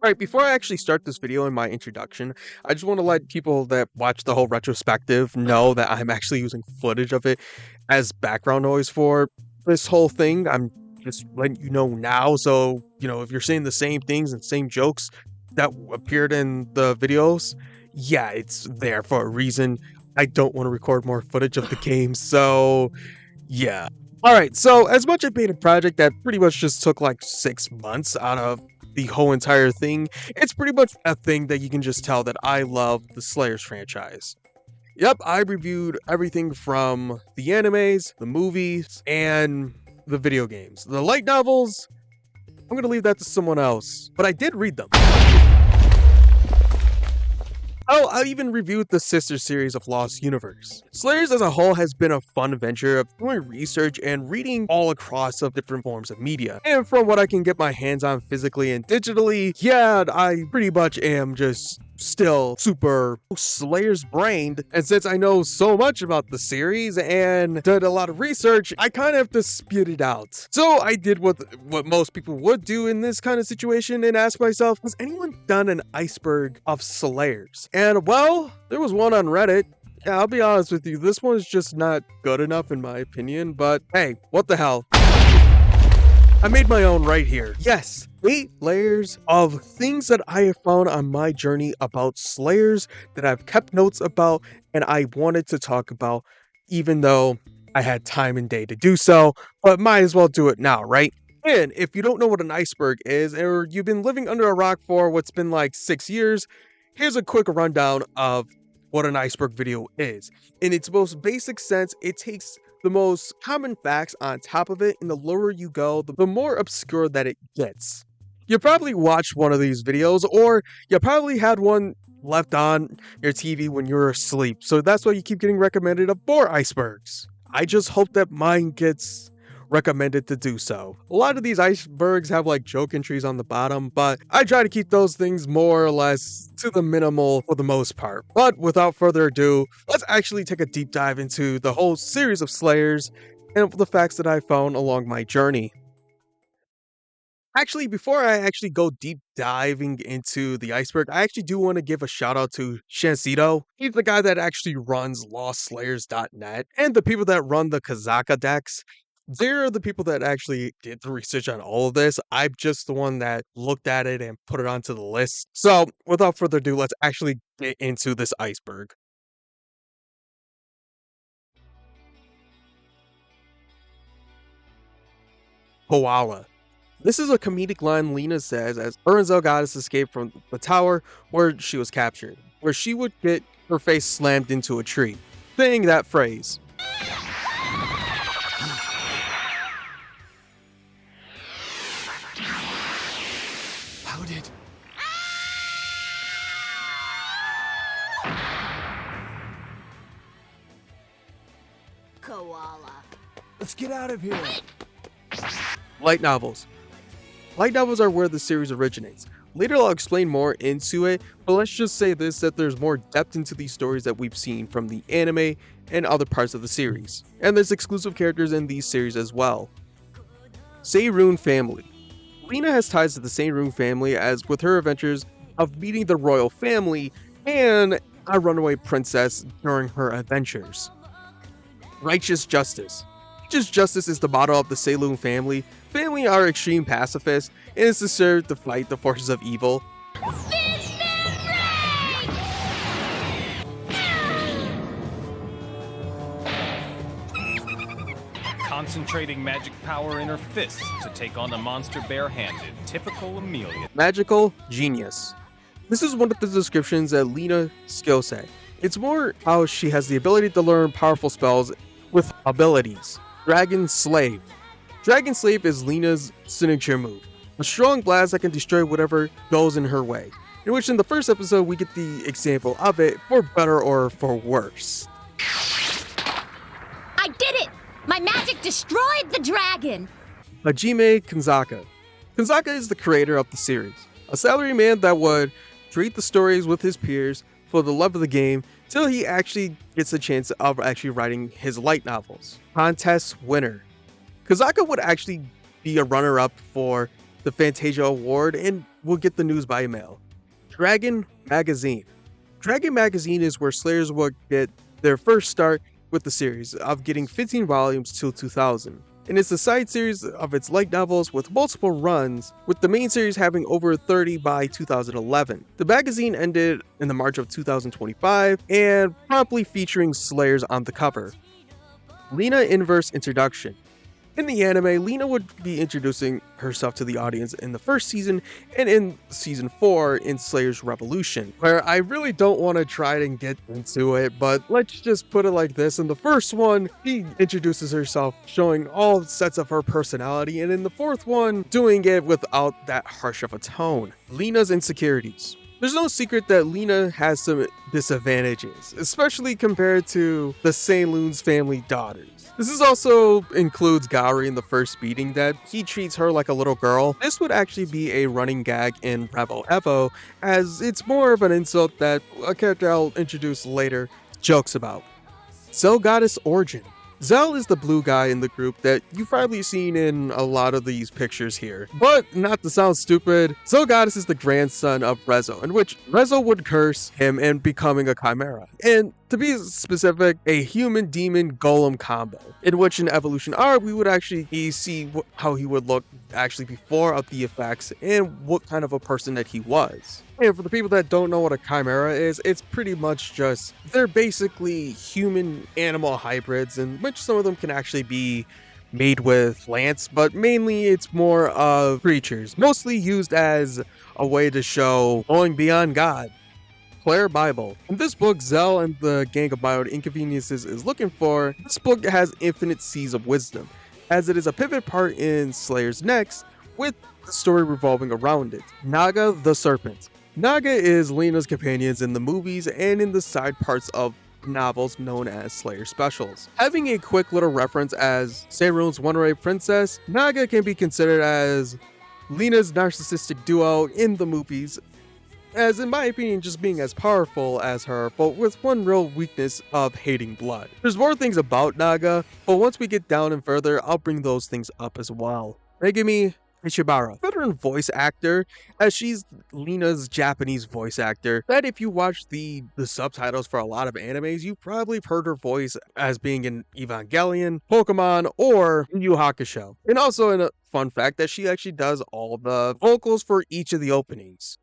Alright, before I actually start this video in my introduction, I just want to let people that watch the whole retrospective know that I'm actually using footage of it as background noise for this whole thing. I'm just letting you know now, so, if you're saying the same things and same jokes that appeared in the videos, yeah, it's there for a reason. I don't want to record more footage of the game, so yeah. Alright, so as much as being a project that pretty much just took like 6 months out of the whole entire thing, it's pretty much a thing that you can just tell that I love the Slayers franchise. Yep, I reviewed everything from the animes, the movies, and the video games. The light novels, I'm gonna leave that to someone else, but I did read them. Oh, I even reviewed the sister series of Lost Universe. Slayers as a whole has been a fun adventure of doing research and reading all across of different forms of media. And from what I can get my hands on physically and digitally, yeah, I pretty much am just still super Slayers brained. And since I know so much about the series and did a lot of research, I kind of have to spit it out. So I did what most people would do in this kind of situation and ask myself, has anyone done an Iceberg of Slayers? And well, there was one on Reddit. Yeah, I'll be honest with you, this one's just not good enough in my opinion, but hey, what the hell? I made my own right here. Yes, 8 layers of things that I have found on my journey about Slayers that I've kept notes about and I wanted to talk about, even though I had time and day to do so, but might as well do it now, right? And if you don't know what an iceberg is, or you've been living under a rock for what's been like 6 years, here's a quick rundown of what an iceberg video is. In its most basic sense, it takes the most common facts on top of it, and the lower you go, the more obscure that it gets. You probably watched one of these videos, or you probably had one left on your TV when you were asleep, so that's why you keep getting recommended more icebergs. I just hope that mine gets recommended to do so. A lot of these icebergs have like joke entries on the bottom, but I try to keep those things more or less to the minimal for the most part. But without further ado, let's actually take a deep dive into the whole series of Slayers and the facts that I found along my journey. Actually, before I actually go deep diving into the iceberg, I actually do want to give a shout out to Shancito. He's the guy that actually runs LostSlayers.net and the people that run the Kazaka decks. They're the people that actually did the research on all of this. I'm just the one that looked at it and put it onto the list. So, without further ado, let's actually get into this iceberg. Koala. This is a comedic line Lena says as Urnzel goddess escaped from the tower where she was captured, where she would get her face slammed into a tree. Saying that phrase. How did... Koala. Let's get out of here. Light novels. Light novels are where the series originates. Later I'll explain more into it, but let's just say this, that there's more depth into these stories that we've seen from the anime and other parts of the series. And there's exclusive characters in these series as well. Seirun family. Lena has ties to the Seirun family as with her adventures of meeting the royal family and a runaway princess during her adventures. Righteous justice. Righteous justice is the motto of the Seirun family. Family are extreme pacifists and is deserved to fight the forces of evil. Concentrating magic power in her fists to take on the monster barehanded. Typical Amelia. Magical genius. This is one of the descriptions that Lena's skill set. It's more how she has the ability to learn powerful spells with abilities. Dragon Slave. Dragon Slave is Lena's signature move. A strong blast that can destroy whatever goes in her way. In which in the first episode we get the example of it for better or for worse. I did it! My magic destroyed the dragon! Hajime Kanzaka. Kanzaka is the creator of the series. A salaryman that would treat the stories with his peers for the love of the game till he actually gets a chance of actually writing his light novels. Contest winner. Kanzaka would actually be a runner-up for the Fantasia Award and will get the news by mail. Dragon Magazine. Dragon Magazine is where Slayers will get their first start with the series of getting 15 volumes till 2000. And it's a side series of its light novels with multiple runs, with the main series having over 30 by 2011. The magazine ended in the March of 2025 and promptly featuring Slayers on the cover. Lena Inverse Introduction. In the anime, Lena would be introducing herself to the audience in the first season and in season 4 in Slayers Revolution, where I really don't want to try and get into it, but let's just put it like this. In the first one, she introduces herself showing all sets of her personality, and in the fourth one, doing it without that harsh of a tone. Lena's insecurities. There's no secret that Lena has some disadvantages, especially compared to the Saint Loon's family daughters. This also includes Gowry in the first meeting, that he treats her like a little girl. This would actually be a running gag in Rebel Evo, as it's more of an insult that a character I'll introduce later jokes about. Cell Goddess Origin. Zell is the blue guy in the group that you've probably seen in a lot of these pictures here. But not to sound stupid, Zell Goddess is the grandson of Rezo, in which Rezo would curse him and becoming a chimera. And to be specific, a human-demon golem combo, in which in Evolution art we would actually see how he would look actually before of the effects and what kind of a person that he was. And for the people that don't know what a chimera is, it's pretty much just, they're basically human-animal hybrids, in which some of them can actually be made with plants, but mainly it's more of creatures, mostly used as a way to show going beyond God. Claire Bible. In this book, Zell and the gang of mild inconveniences is looking for, this book has infinite seas of wisdom, as it is a pivot part in Slayer's next, with the story revolving around it. Naga the Serpent. Naga is Lena's companions in the movies and in the side parts of novels known as Slayer specials. Having a quick little reference as Seirun's One-Ray Princess, Naga can be considered as Lena's narcissistic duo in the movies, as in my opinion just being as powerful as her, but with one real weakness of hating blood. There's more things about Naga, but once we get down and further, I'll bring those things up as well. Megumi Ishibara, veteran voice actor, as she's Lena's Japanese voice actor, that if you watch the subtitles for a lot of animes, you probably have heard her voice as being in Evangelion, Pokemon, or Yu Yu Hakusho. And also a fun fact that she actually does all the vocals for each of the openings.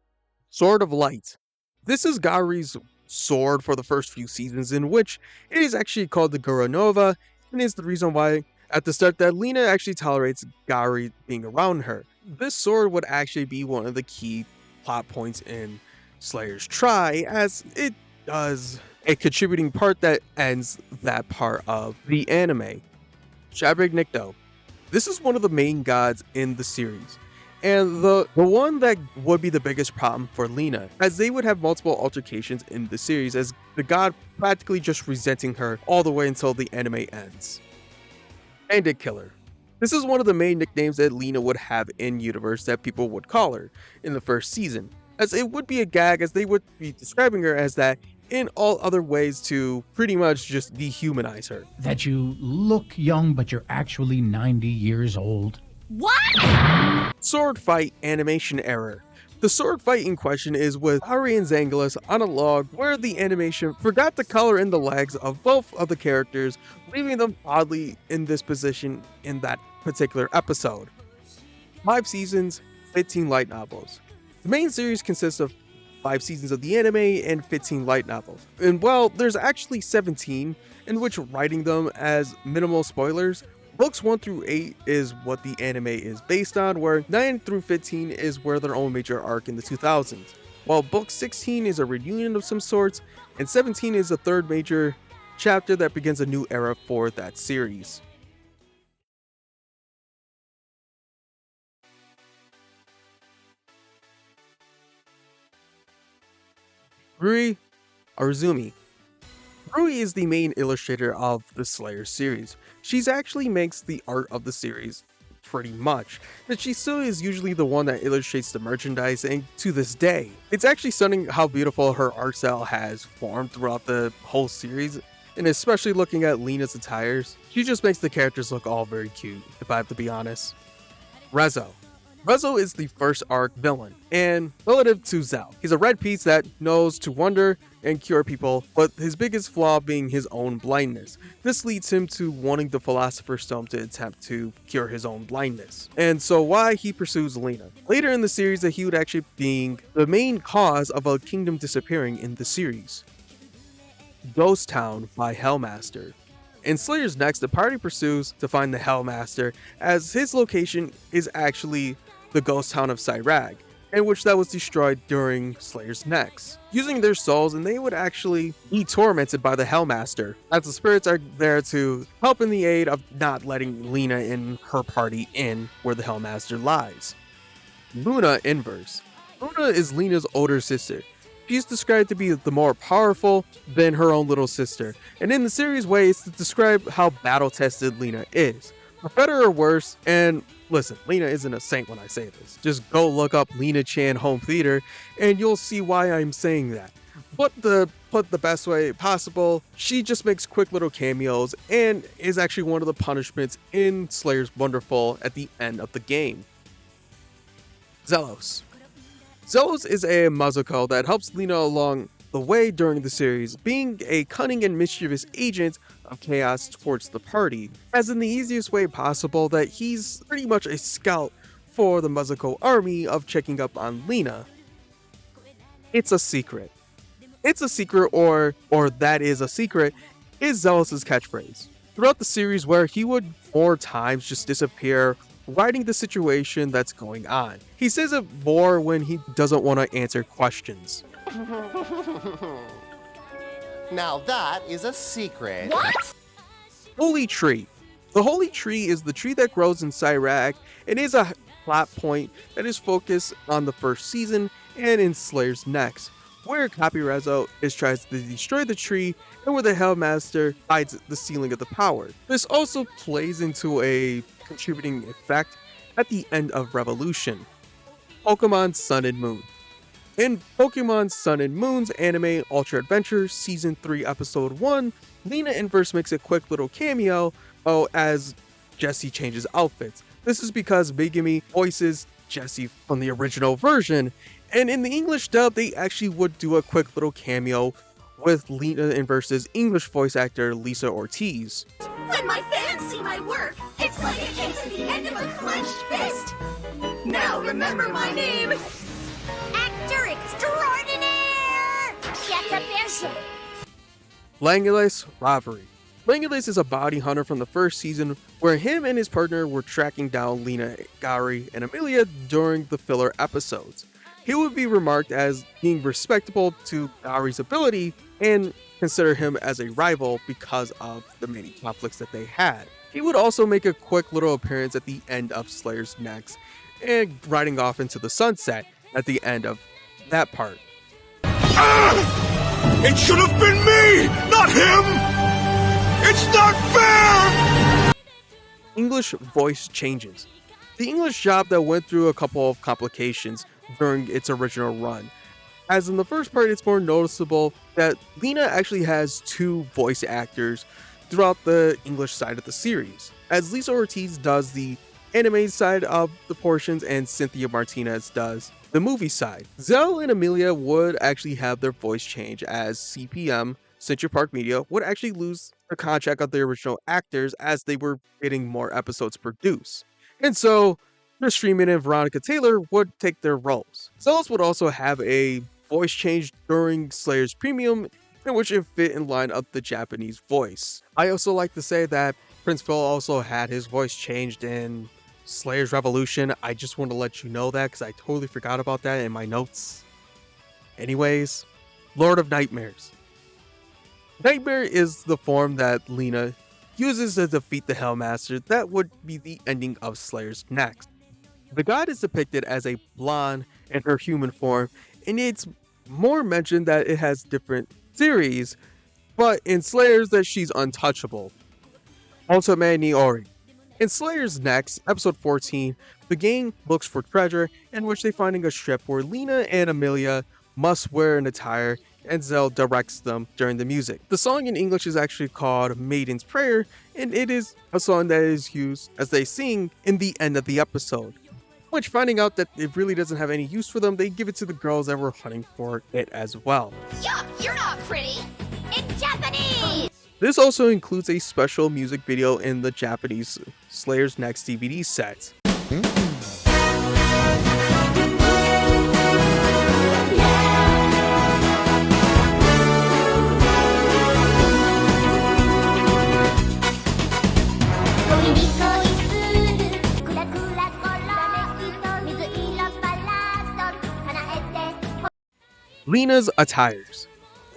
Sword of Light. This is Gari's sword for the first few seasons, in which it is actually called the Guru Nova, and is the reason why at the start that Lena actually tolerates Gary being around her. This sword would actually be one of the key plot points in Slayer's Try, as it does a contributing part that ends that part of the anime. Shabrig Nikto. This is one of the main gods in the series, and the one that would be the biggest problem for Lena, as they would have multiple altercations in the series, as the god practically just resenting her all the way until the anime ends. Bandit Killer. This is one of the main nicknames that Lena would have in universe that people would call her in the first season, as it would be a gag, as they would be describing her as that in all other ways to pretty much just dehumanize her. That you look young, but you're actually 90 years old. What? Sword fight animation error. The sword fight in question is with Ari and Zangulos on a log where the animation forgot to color in the legs of both of the characters, leaving them oddly in this position in that particular episode. 5 seasons, 15 light novels. The main series consists of 5 seasons of the anime and 15 light novels. And well, there's actually 17, in which writing them as minimal spoilers, books 1 through 8 is what the anime is based on, where 9 through 15 is where their own major arc in the 2000s, while book 16 is a reunion of some sorts, and 17 is the third major chapter that begins a new era for that series. Rui Aruzumi. Rui is the main illustrator of the Slayer series. She's actually makes the art of the series pretty much, but she still is usually the one that illustrates the merchandise, and to this day, it's actually stunning how beautiful her art style has formed throughout the whole series, and especially looking at Lena's attires, she just makes the characters look all very cute, if I have to be honest. Rezo. Rezo is the first arc villain, and relative to Zell, he's a red piece that knows to wonder and cure people, but his biggest flaw being his own blindness. This leads him to wanting the Philosopher's Stone to attempt to cure his own blindness. And so why he pursues Lena. Later in the series, that he would actually being the main cause of a kingdom disappearing in the series. Ghost Town by Hellmaster. In Slayer's Next, the party pursues to find the Hellmaster, as his location is actually the ghost town of Cyrag, in which that was destroyed during Slayer's Next. Using their souls, and they would actually be tormented by the Hellmaster, as the spirits are there to help in the aid of not letting Lena and her party in where the Hellmaster lies. Luna Inverse. Luna is Lena's older sister. She's described to be the more powerful than her own little sister, and in the series ways to describe how battle-tested Lena is. For better or worse, and listen, Lena isn't a saint when I say this. Just go look up Lena Chan Home Theater, and you'll see why I'm saying that. But the best way possible, she just makes quick little cameos, and is actually one of the punishments in Slayer's Wonderful at the end of the game. Zelos. Zelos is a Mazuko that helps Lena along the way during the series, being a cunning and mischievous agent of chaos towards the party, as in the easiest way possible that he's pretty much a scout for the Mazuko army of checking up on Lena. It's a secret. It's a secret, or that is a secret, is Zelos' catchphrase. Throughout the series, where he would more times just disappear writing the situation that's going on. He says it more when he doesn't want to answer questions. Now that is a secret. What? Holy Tree. The Holy Tree is the tree that grows in Cyrag and is a plot point that is focused on the first season and in Slayer's Next, where Copyrezo tries to destroy the tree and where the Hellmaster hides the ceiling of the power. This also plays into a contributing effect at the end of Revolution. Pokemon Sun and Moon. In Pokemon Sun and Moon's anime Ultra Adventure Season 3 Episode 1, Lena Inverse makes a quick little cameo as Jessie changes outfits. This is because Megumi voices Jessie from the original version, and in the English dub they actually would do a quick little cameo with Lena Inverse's English voice actor Lisa Ortiz. When my fans see my work, it's like it came to the end of a clenched fist. Now remember my name. Actor extraordinaire, Jessica. Langulis Rivalry. Langulis is a bounty hunter from the first season where him and his partner were tracking down Lena, Gary, and Amelia during the filler episodes. He would be remarked as being respectable to Gary's ability and consider him as a rival because of the many conflicts that they had. He would also make a quick little appearance at the end of Slayer's Next and riding off into the sunset at the end of that part. It should have been me, not him! It's not fair! English voice changes. The English job that went through a couple of complications during its original run. As in the first part, it's more noticeable that Lena actually has two voice actors throughout the English side of the series, as Lisa Ortiz does the anime side of the portions and Cynthia Martinez does the movie side. Zell and Amelia would actually have their voice change, as CPM, Central Park Media, would actually lose the contract of the original actors as they were getting more episodes produced. And so Chris Freeman and Veronica Taylor would take their roles. Zelos would also have a voice change during Slayer's Premium, in which it fit in line of the Japanese voice. I also like to say that Prince Phil also had his voice changed in Slayer's Revolution. I just want to let you know that because I totally forgot about that in my notes. Anyways, Lord of Nightmares. Nightmare is the form that Lena uses to defeat the Hellmaster that would be the ending of Slayer's Next. The god is depicted as a blonde in her human form, and it's more mentioned that it has different series, but in Slayer's that she's untouchable. Ultimate Niori. In Slayer's Next, episode 14, the gang looks for treasure, in which they finding a strip where Lena and Amelia must wear an attire, and Zell directs them during the music. The song in English is actually called Maiden's Prayer, and it is a song that is used as they sing in the end of the episode. which, finding out that it really doesn't have any use for them, they give it to the girls that were hunting for it as well. Yup, you're not pretty. In Japanese! This also includes a special music video in the Japanese Slayer's Next DVD set. Lena's attires.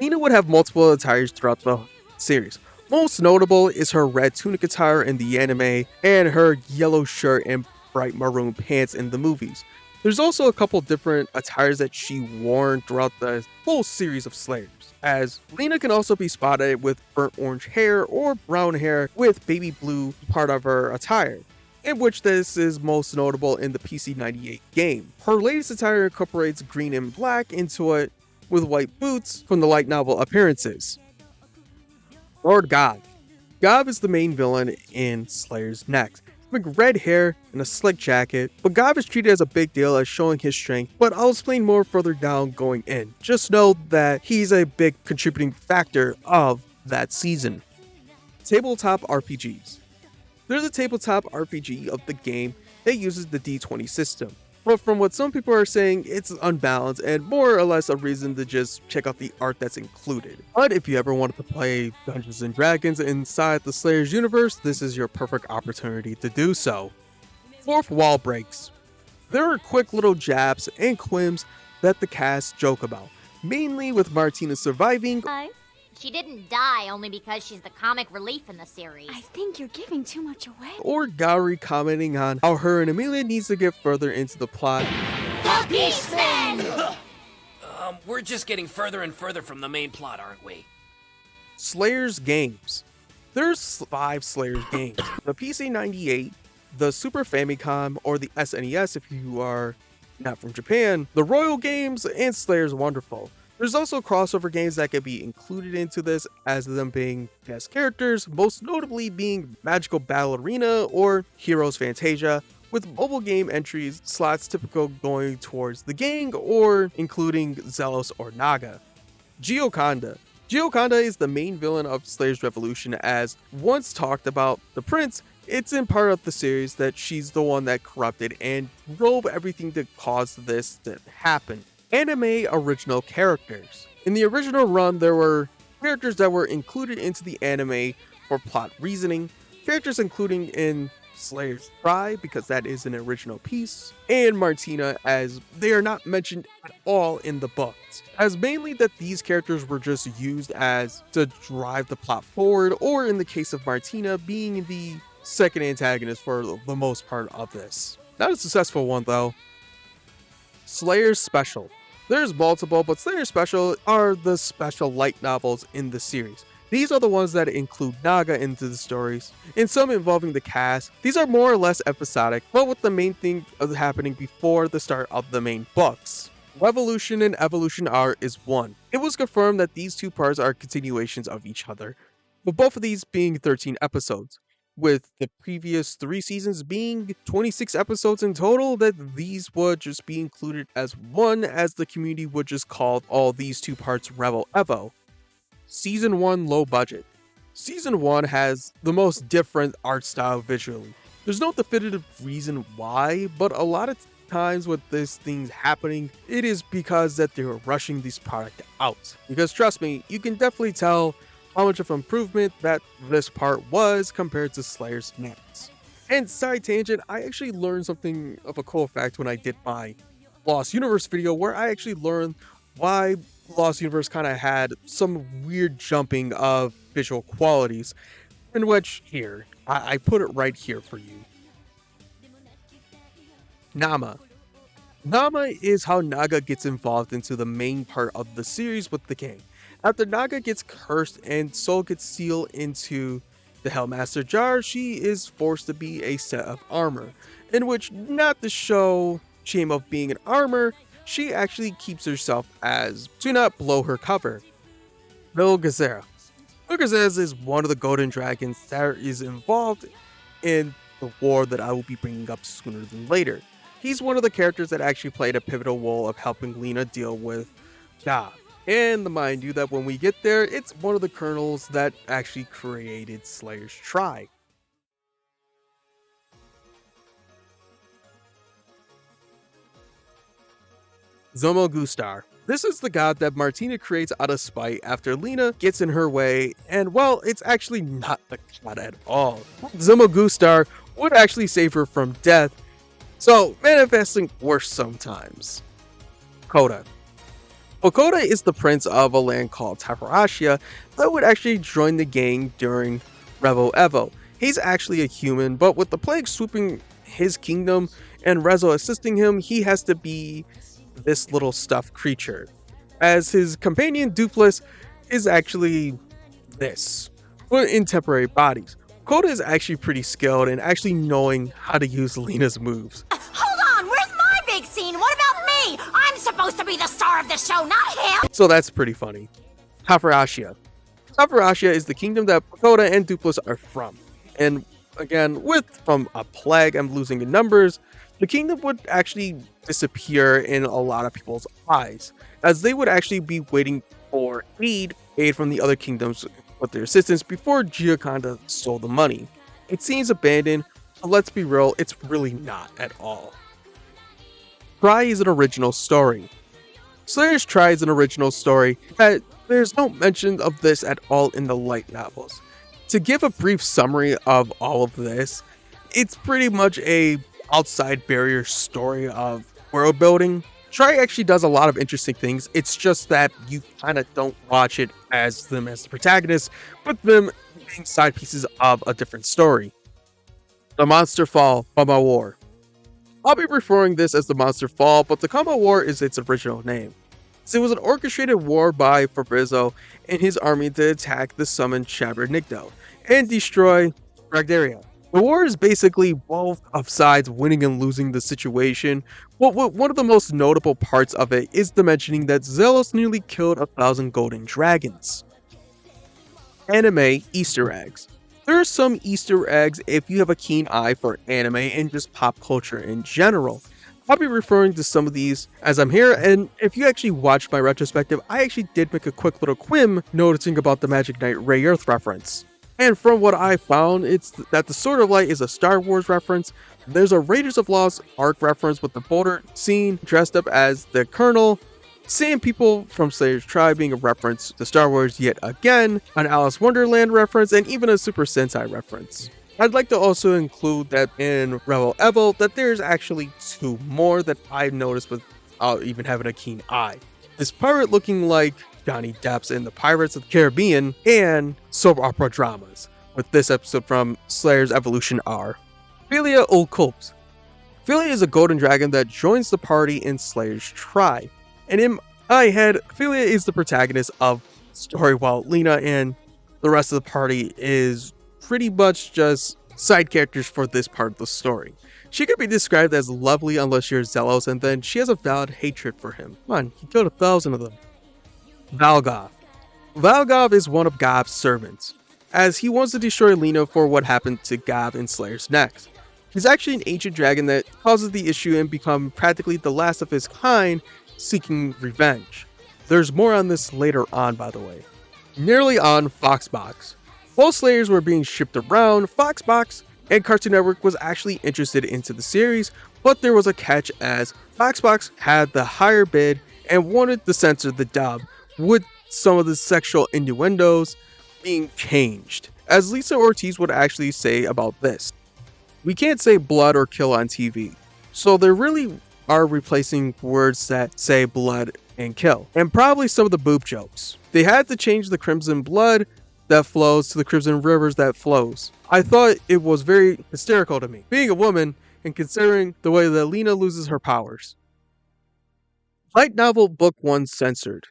Lena would have multiple attires throughout the series. Most notable is her red tunic attire in the anime and her yellow shirt and bright maroon pants in the movies. There's also a couple different attires that she worn throughout the whole series of Slayers, as Lena can also be spotted with burnt orange hair or brown hair with baby blue part of her attire, in which this is most notable in the PC-98 game. Her latest attire incorporates green and black into it with white boots from the light novel appearances. Lord Gob. Gob is the main villain in Slayer's Next. With red hair and a slick jacket, but Gob is treated as a big deal as showing his strength, but I'll explain more further down going in. Just know that he's a big contributing factor of that season. Tabletop RPGs. There's a tabletop RPG of the game that uses the D20 system, but from what some people are saying, it's unbalanced and more or less a reason to just check out the art that's included. But if you ever wanted to play Dungeons & Dragons inside the Slayer's universe, this is your perfect opportunity to do so. Fourth wall breaks. There are quick little jabs and quims that the cast joke about, mainly with Martina surviving, She didn't die only because she's the comic relief in the series. I think you're giving too much away. or Gowry commenting on how her and Amelia needs to get further into the plot. The Beastmen! We're just getting further and further from the main plot, aren't we? Slayer's games. There's 5 Slayer's games. The PC-98, the Super Famicom, or the SNES if you are not from Japan, the Royal games, and Slayer's Wonderful. There's also crossover games that can be included into this, as them being guest characters, most notably being Magical Battle Arena or Heroes Fantasia, with mobile game entries slots typical going towards the gang or including Zelos or Naga. Gioconda. Gioconda is the main villain of Slayer's Revolution, as once talked about the prince, it's in part of the series that she's the one that corrupted and drove everything to cause this to happen. Anime original characters. In the original run, there were characters that were included into the anime for plot reasoning, characters including in Slayer's Cry, because that is an original piece, and Martina, as they are not mentioned at all in the books, as mainly that these characters were just used as to drive the plot forward, or in the case of Martina, being the second antagonist for the most part of this. Not a successful one though. Slayer's Special. There's multiple, but Slayer Special are the special light novels in the series. These are the ones that include Naga into the stories, and some involving the cast. These are more or less episodic, but with the main thing happening before the start of the main books. Revolution and Evolution R is one. It was confirmed that these two parts are continuations of each other, with both of these being 13 episodes. With the previous 3 seasons being 26 episodes in total, that these would just be included as one, as the community would just call all these 2 parts Revel Evo. Season 1 low budget. Season 1 has the most different art style visually. There's no definitive reason why, but a lot of times with this things happening, it is because that they were rushing this product out. Because trust me, you can definitely tell how much of improvement that this part was compared to Slayer's Next. And side tangent, I actually learned something of a cool fact when I did my Lost Universe video, where I actually learned why Lost Universe kind of had some weird jumping of visual qualities, in which here, I put it right here for you. Nama. Nama is how Naga gets involved into the main part of the series with the gang. After Naga gets cursed and Soul gets sealed into the Hellmaster Jar, she is forced to be a set of armor, in which, not to show shame of being an armor, she actually keeps herself as to not blow her cover. Vilgazera. Vilgazera is one of the golden dragons that is involved in the war that I will be bringing up sooner than later. He's one of the characters that actually played a pivotal role of helping Lena deal with Gav. And mind you that when we get there, it's one of the colonels that actually created Slayer's tribe. Zomogustar. This is the god that Martina creates out of spite after Lena gets in her way, and well, it's actually not the god at all. Zomogustar would actually save her from death, so manifesting worse sometimes. Coda. Okoda is the prince of a land called Tafarashia that would actually join the gang during Revo Evo. He's actually a human, but with the plague swooping his kingdom and Rezo assisting him, he has to be this little stuffed creature, as his companion Dupless is actually this, but in temporary bodies. Coda is actually pretty skilled in actually knowing how to use Lena's moves. Hold on, where's my big scene? What about me? I'm supposed to be the star of the show, not him! So that's pretty funny. Tafarashia. Tafarashia is the kingdom that Coda and Dupless are from. And again, from a plague and losing in numbers, the kingdom would actually disappear in a lot of people's eyes, as they would actually be waiting for aid from the other kingdoms with their assistance before Gioconda stole the money. It seems abandoned, but let's be real, it's really not at all. Try is an original story. Slayer's Try is an original story that there's no mention of this at all in the light novels. To give a brief summary of all of this, it's pretty much a outside barrier story of world building. Try actually does a lot of interesting things. It's just that you kind of don't watch it as them as the protagonists, but them being side pieces of a different story. The Monster Fall Kama War. I'll be referring this as the Monster Fall, but the Kama War is its original name. So it was an orchestrated war by Fabrizio and his army to attack the summoned Shabernigdo and destroy Ragdaria. The war is basically both of sides winning and losing the situation, but one of the most notable parts of it is the mentioning that Zelos nearly killed 1,000 golden dragons. Anime Easter eggs. There are some Easter eggs if you have a keen eye for anime and just pop culture in general. I'll be referring to some of these as I'm here, and if you actually watched my retrospective, I actually did make a quick little quim noticing about the Magic Knight Ray Earth reference. And from what I found, it's that the Sword of Light is a Star Wars reference. There's a Raiders of Lost Ark reference with the Boulder scene dressed up as the Colonel. Same people from Slayer's Tribe being a reference to Star Wars yet again, an Alice Wonderland reference, and even a Super Sentai reference. I'd like to also include that in Revo Evo that there's actually 2 more that I've noticed without even having a keen eye. This pirate looking like Johnny Depp's in the Pirates of the Caribbean, and soap opera dramas, with this episode from Slayer's Evolution R. Philia Ulkulps. Philia is a golden dragon that joins the party in Slayer's Tribe, and in my head, Philia is the protagonist of the story, while Lena and the rest of the party is pretty much just side characters for this part of the story. She could be described as lovely unless you're zealous, and then she has a valid hatred for him. Come on, he killed 1,000 of them. Valgov. Valgov is one of Gav's servants, as he wants to destroy Lena for what happened to Gav in Slayer's Next. He's actually an ancient dragon that causes the issue and become practically the last of his kind, seeking revenge. There's more on this later on, by the way. Nearly on Foxbox. While Slayers were being shipped around, Foxbox and Cartoon Network was actually interested into the series, but there was a catch as Foxbox had the higher bid and wanted to censor the dub, with some of the sexual innuendos being changed. As Lisa Ortiz would actually say about this, we can't say blood or kill on TV, so they really are replacing words that say blood and kill, and probably some of the boob jokes. They had to change the crimson blood that flows to the crimson rivers that flows. I thought it was very hysterical to me, being a woman and considering the way that Lena loses her powers. Light novel book 1 censored.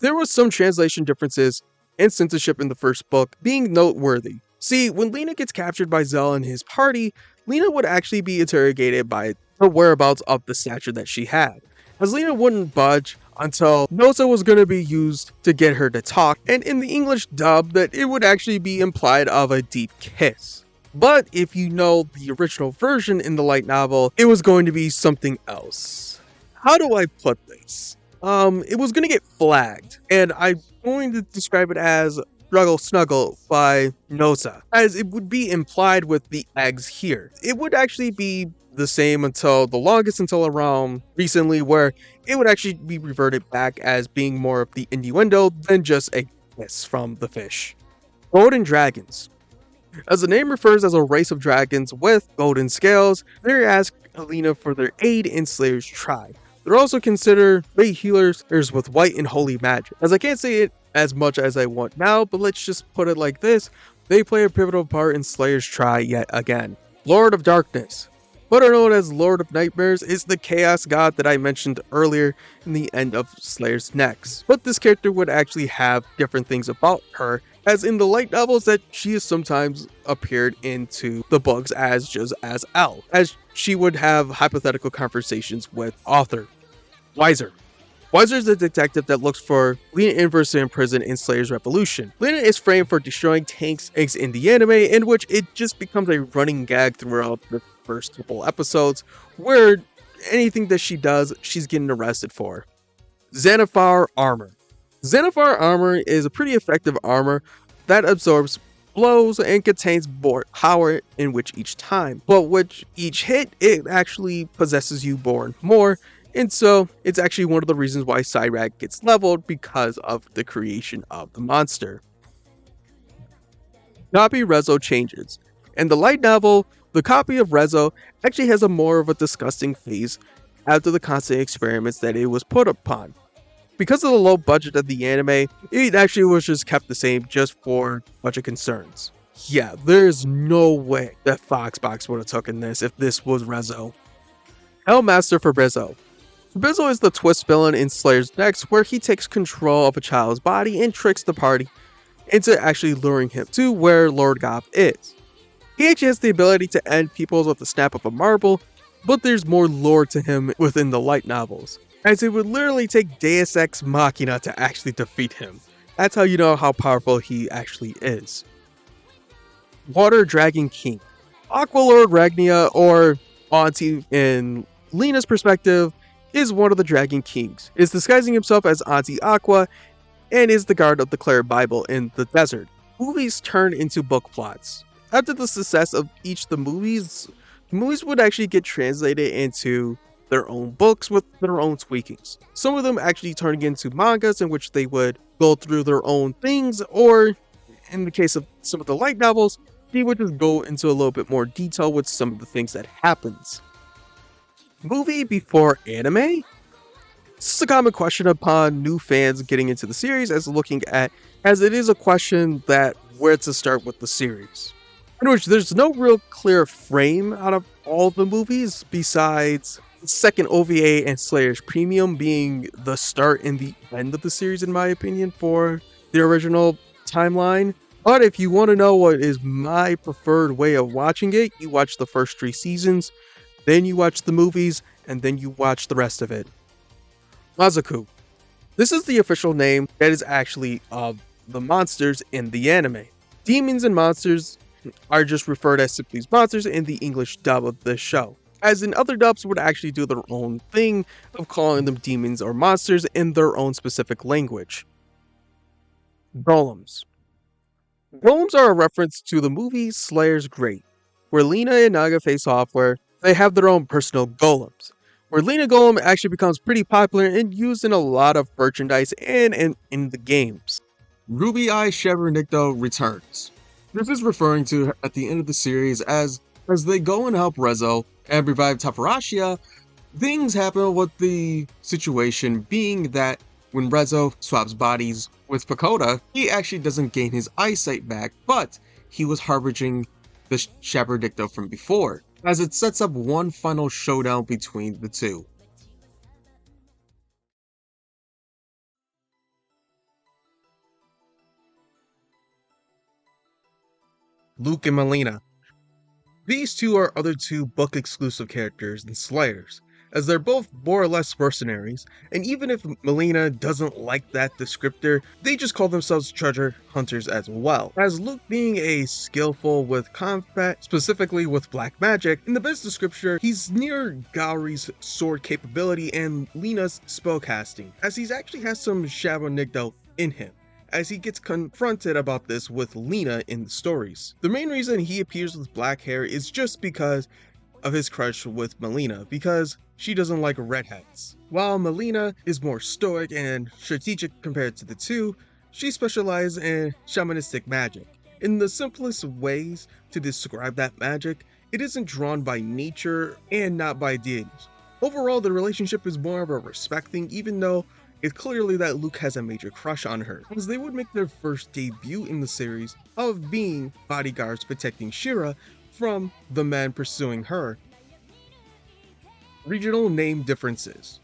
There was some translation differences and censorship in the first book being noteworthy. See, when Lena gets captured by Zell and his party, Lena would actually be interrogated by the whereabouts of the statue that she had, as Lena wouldn't budge until Noza was going to be used to get her to talk, and in the English dub that it would actually be implied of a deep kiss. But if you know the original version in the light novel, it was going to be something else. How do I put this? It was going to get flagged, and I'm going to describe it as Struggle Snuggle by Noza, as it would be implied with the eggs here. It would actually be the same until the longest until around recently, where it would actually be reverted back as being more of the innuendo than just a kiss from the fish. Golden Dragons. As the name refers as a race of dragons with golden scales, they ask Alina for their aid in Slayer's tribe. They're also considered great healers with white and holy magic. As I can't say it as much as I want now, but let's just put it like this. They play a pivotal part in Slayer's tribe yet again. Lord of Darkness. Better known as Lord of Nightmares, is the chaos god that I mentioned earlier in the end of Slayer's Next. But this character would actually have different things about her, as in the light novels that she has sometimes appeared into the books as just as L, as she would have hypothetical conversations with author. Weiser. Weiser is a detective that looks for Lena Inverse in prison in Slayer's Revolution. Lena is framed for destroying tanks in the anime, in which it just becomes a running gag throughout the first couple episodes, where anything that she does, she's getting arrested for. Xanathar Armor. Xanathar Armor is a pretty effective armor that absorbs blows and contains power in which each time, but which each hit, it actually possesses you more. And so it's actually one of the reasons why Cyrac gets leveled, because of the creation of the monster. Copy Rezo changes. In the light novel, the copy of Rezo actually has a more of a disgusting phase after the constant experiments that it was put upon. Because of the low budget of the anime, it actually was just kept the same just for budget concerns. Yeah, there's no way that Foxbox would have taken this if this was Rezo. Hellmaster Fabrizzo. Fabrizzo is the twist villain in Slayer's Next, where he takes control of a child's body and tricks the party into actually luring him to where Lord Goth is. He actually has the ability to end people with the snap of a marble, but there's more lore to him within the light novels, as it would literally take Deus Ex Machina to actually defeat him. That's how you know how powerful he actually is. Water Dragon King. Aqualord Ragnia, or Auntie in Lena's perspective, is one of the Dragon Kings, is disguising himself as Auntie Aqua, and is the guard of the Clare Bible in the desert. Movies turn into book plots. After the success of each of the movies would actually get translated into their own books with their own tweakings. Some of them actually turning into mangas in which they would go through their own things, or in the case of some of the light novels, they would just go into a little bit more detail with some of the things that happens. Movie before anime? This is a common question upon new fans getting into the series, as it is a question that where to start with the series. In which there's no real clear frame out of all the movies, besides the second OVA and Slayer's Premium being the start and the end of the series, in my opinion, for the original timeline. But if you want to know what is my preferred way of watching it, you watch the first 3 seasons, then you watch the movies, and then you watch the rest of it. Mazaku. This is the official name that is actually of the monsters in the anime. Demons and monsters are just referred as simply as monsters in the English dub of this show, as in other dubs would actually do their own thing of calling them demons or monsters in their own specific language. Golems. Golems are a reference to the movie Slayer's Great, where Lena and Naga face off, where they have their own personal golems, where Lena Golem actually becomes pretty popular and used in a lot of merchandise and in the games. Ruby Eye Shebernicto returns. This is referring to her at the end of the series as they go and help Rezo and revive Tafarashia. Things happen with the situation being that when Rezo swaps bodies with Pakoda, he actually doesn't gain his eyesight back, but he was harboring the Shebernicto from before, as it sets up one final showdown between the two. Luke and Melina. These two are other two book exclusive characters in Slayers, as they're both more or less mercenaries, and even if Melina doesn't like that descriptor, they just call themselves treasure hunters as well, as Luke being a skillful with combat, specifically with black magic. In the best descriptor, he's near Gowry's sword capability and Lena's spellcasting, as he actually has some Shadow Nigdo in him, as he gets confronted about this with Lena in the stories. The main reason he appears with black hair is just because of his crush with Melina, because she doesn't like redheads. While Melina is more stoic and strategic compared to the two, she specializes in shamanistic magic. In the simplest ways to describe that magic, it isn't drawn by nature and not by deities. Overall, the relationship is more of a respect thing, even though it's clearly that Luke has a major crush on her, as they would make their first debut in the series of being bodyguards protecting Shira from the men pursuing her. Regional name differences.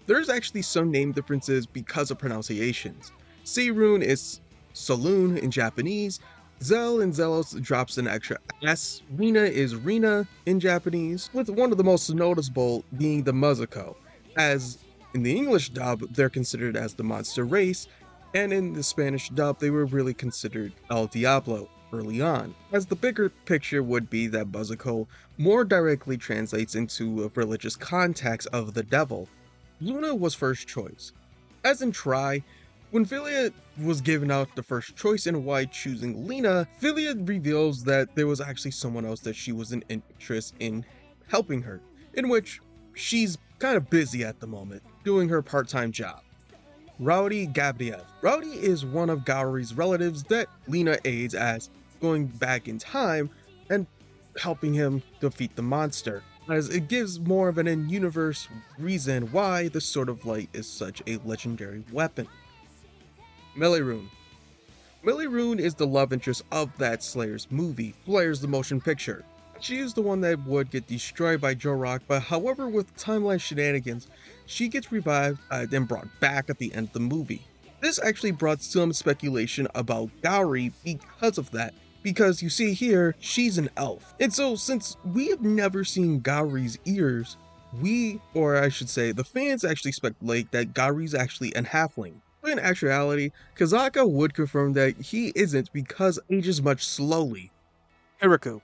There's actually some name differences because of pronunciations. Seirun is Saloon in Japanese, Zell and Zelos drops an extra S, Rina is Rina in Japanese, with one of the most noticeable being the Muzuko, as in the English dub they're considered as the monster race, and in the Spanish dub they were really considered El Diablo early on, as the bigger picture would be that Muzuko more directly translates into a religious context of the devil. Luna was first choice. As in Try, when Philia was given out the first choice and why choosing Lena, Philia reveals that there was actually someone else that she was an interest in helping her, in which she's kind of busy at the moment, doing her part-time job. Rowdy Gabriev. Rowdy is one of Gowry's relatives that Lena aids as going back in time and helping him defeat the monster, as it gives more of an in-universe reason why the Sword of Light is such a legendary weapon. Melirune. Melirune is the love interest of that Slayer's movie, Slayer's the motion picture. She is the one that would get destroyed by Jorok, but however with timeline shenanigans, she gets revived and brought back at the end of the movie. This actually brought some speculation about Gowry because of that, because you see here, she's an elf. And so since we have never seen Gowry's ears, or I should say, the fans actually speculate that Gowry's actually an halfling. But in actuality, Kazaka would confirm that he isn't because ages much slowly. Hiraku.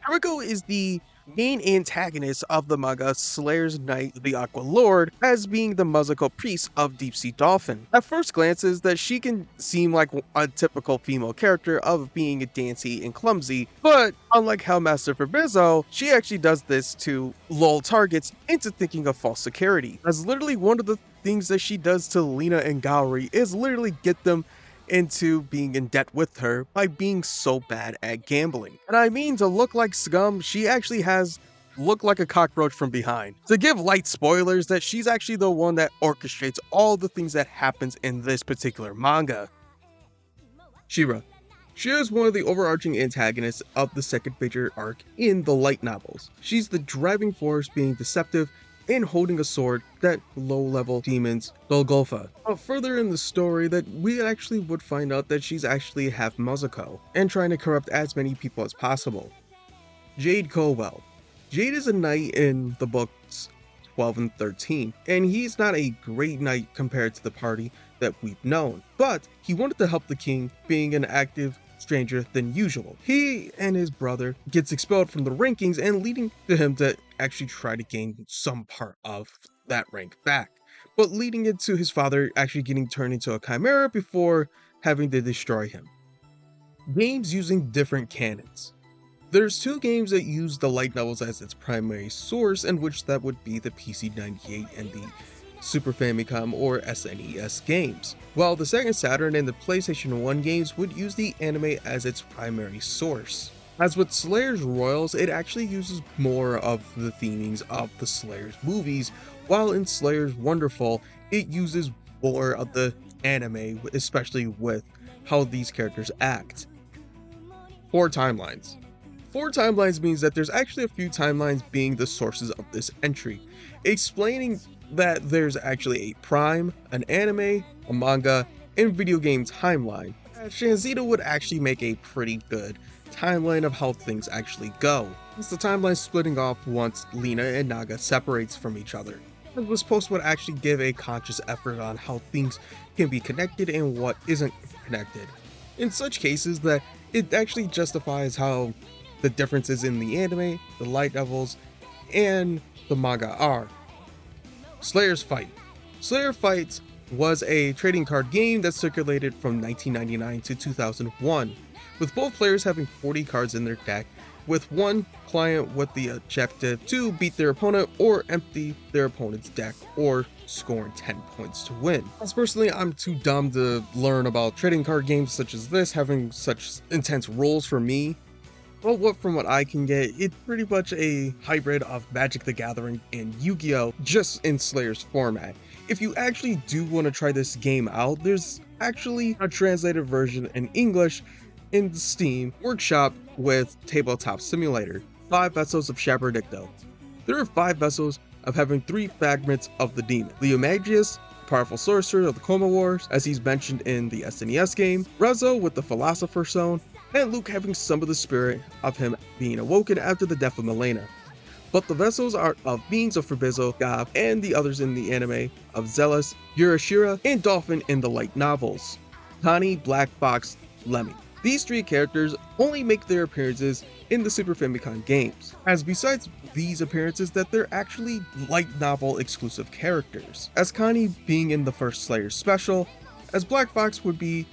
Hiraku is the main antagonist of the manga Slayer's Knight the Aqua Lord, as being the Muzuko priest of Deep Sea Dolphin. At first glances, that she can seem like a typical female character of being dancy and clumsy, but unlike Hellmaster Fabrizzo, she actually does this to lull targets into thinking of false security, as literally one of the things that she does to Lena and Gowry is literally get them into being in debt with her by being so bad at gambling. And I mean, to look like scum, she actually has looked like a cockroach from behind. To give light spoilers, that she's actually the one that orchestrates all the things that happens in this particular manga. Shira. Shira is one of the overarching antagonists of the second major arc in the light novels. She's the driving force, being deceptive and holding a sword that low-level demons Golgotha. But further in the story, that we actually would find out that she's actually half Muzuko and trying to corrupt as many people as possible. Jade Colwell. Jade is a knight in the books 12 and 13, and he's not a great knight compared to the party that we've known, but he wanted to help the king, being an active stranger than usual. He and his brother gets expelled from the rankings, and leading to him to actually try to gain some part of that rank back, but leading it to his father actually getting turned into a chimera before having to destroy him. Games using different canons. There's two games that use the light novels as its primary source, in which that would be the PC-98 and the Super Famicom or SNES games, while the Sega Saturn and the PlayStation 1 games would use the anime as its primary source. As with Slayer's Royals, it actually uses more of the themings of the Slayer's movies, while in Slayer's Wonderful, it uses more of the anime, especially with how these characters act. 4 timelines. 4 timelines means that there's actually a few timelines being the sources of this entry, explaining that there's actually a prime, an anime, a manga, and video game timeline. Shanzita would actually make a pretty good timeline of how things actually go. It's the timeline splitting off once Lena and Naga separates from each other. This post would actually give a conscious effort on how things can be connected and what isn't connected. In such cases that it actually justifies how the differences in the anime, the light levels, and the manga are. Slayer's Fight. Slayer Fights was a trading card game that circulated from 1999 to 2001, with both players having 40 cards in their deck, with one client with the objective to beat their opponent or empty their opponent's deck or scoring 10 points to win. As personally, I'm too dumb to learn about trading card games such as this having such intense rules for me. But from what I can get, it's pretty much a hybrid of Magic the Gathering and Yu-Gi-Oh! Just in Slayer's format. If you actually do want to try this game out, there's actually a translated version in English in the Steam Workshop with Tabletop Simulator, 5 Vessels of Shaberdicto. There are 5 vessels of having 3 fragments of the demon. Leomagius, powerful sorcerer of the Coma Wars, as he's mentioned in the SNES game, Rezo with the Philosopher's Stone, and Luke having some of the spirit of him being awoken after the death of Milena. But the vessels are of beings of Fabizo, Gav, and the others in the anime of Zealous, Yurashira, and Dolphin in the light novels. Connie, Black Fox, Lemmy. These 3 characters only make their appearances in the Super Famicom games, as besides these appearances that they're actually light novel exclusive characters, as Connie being in the first Slayer special, as Black Fox would be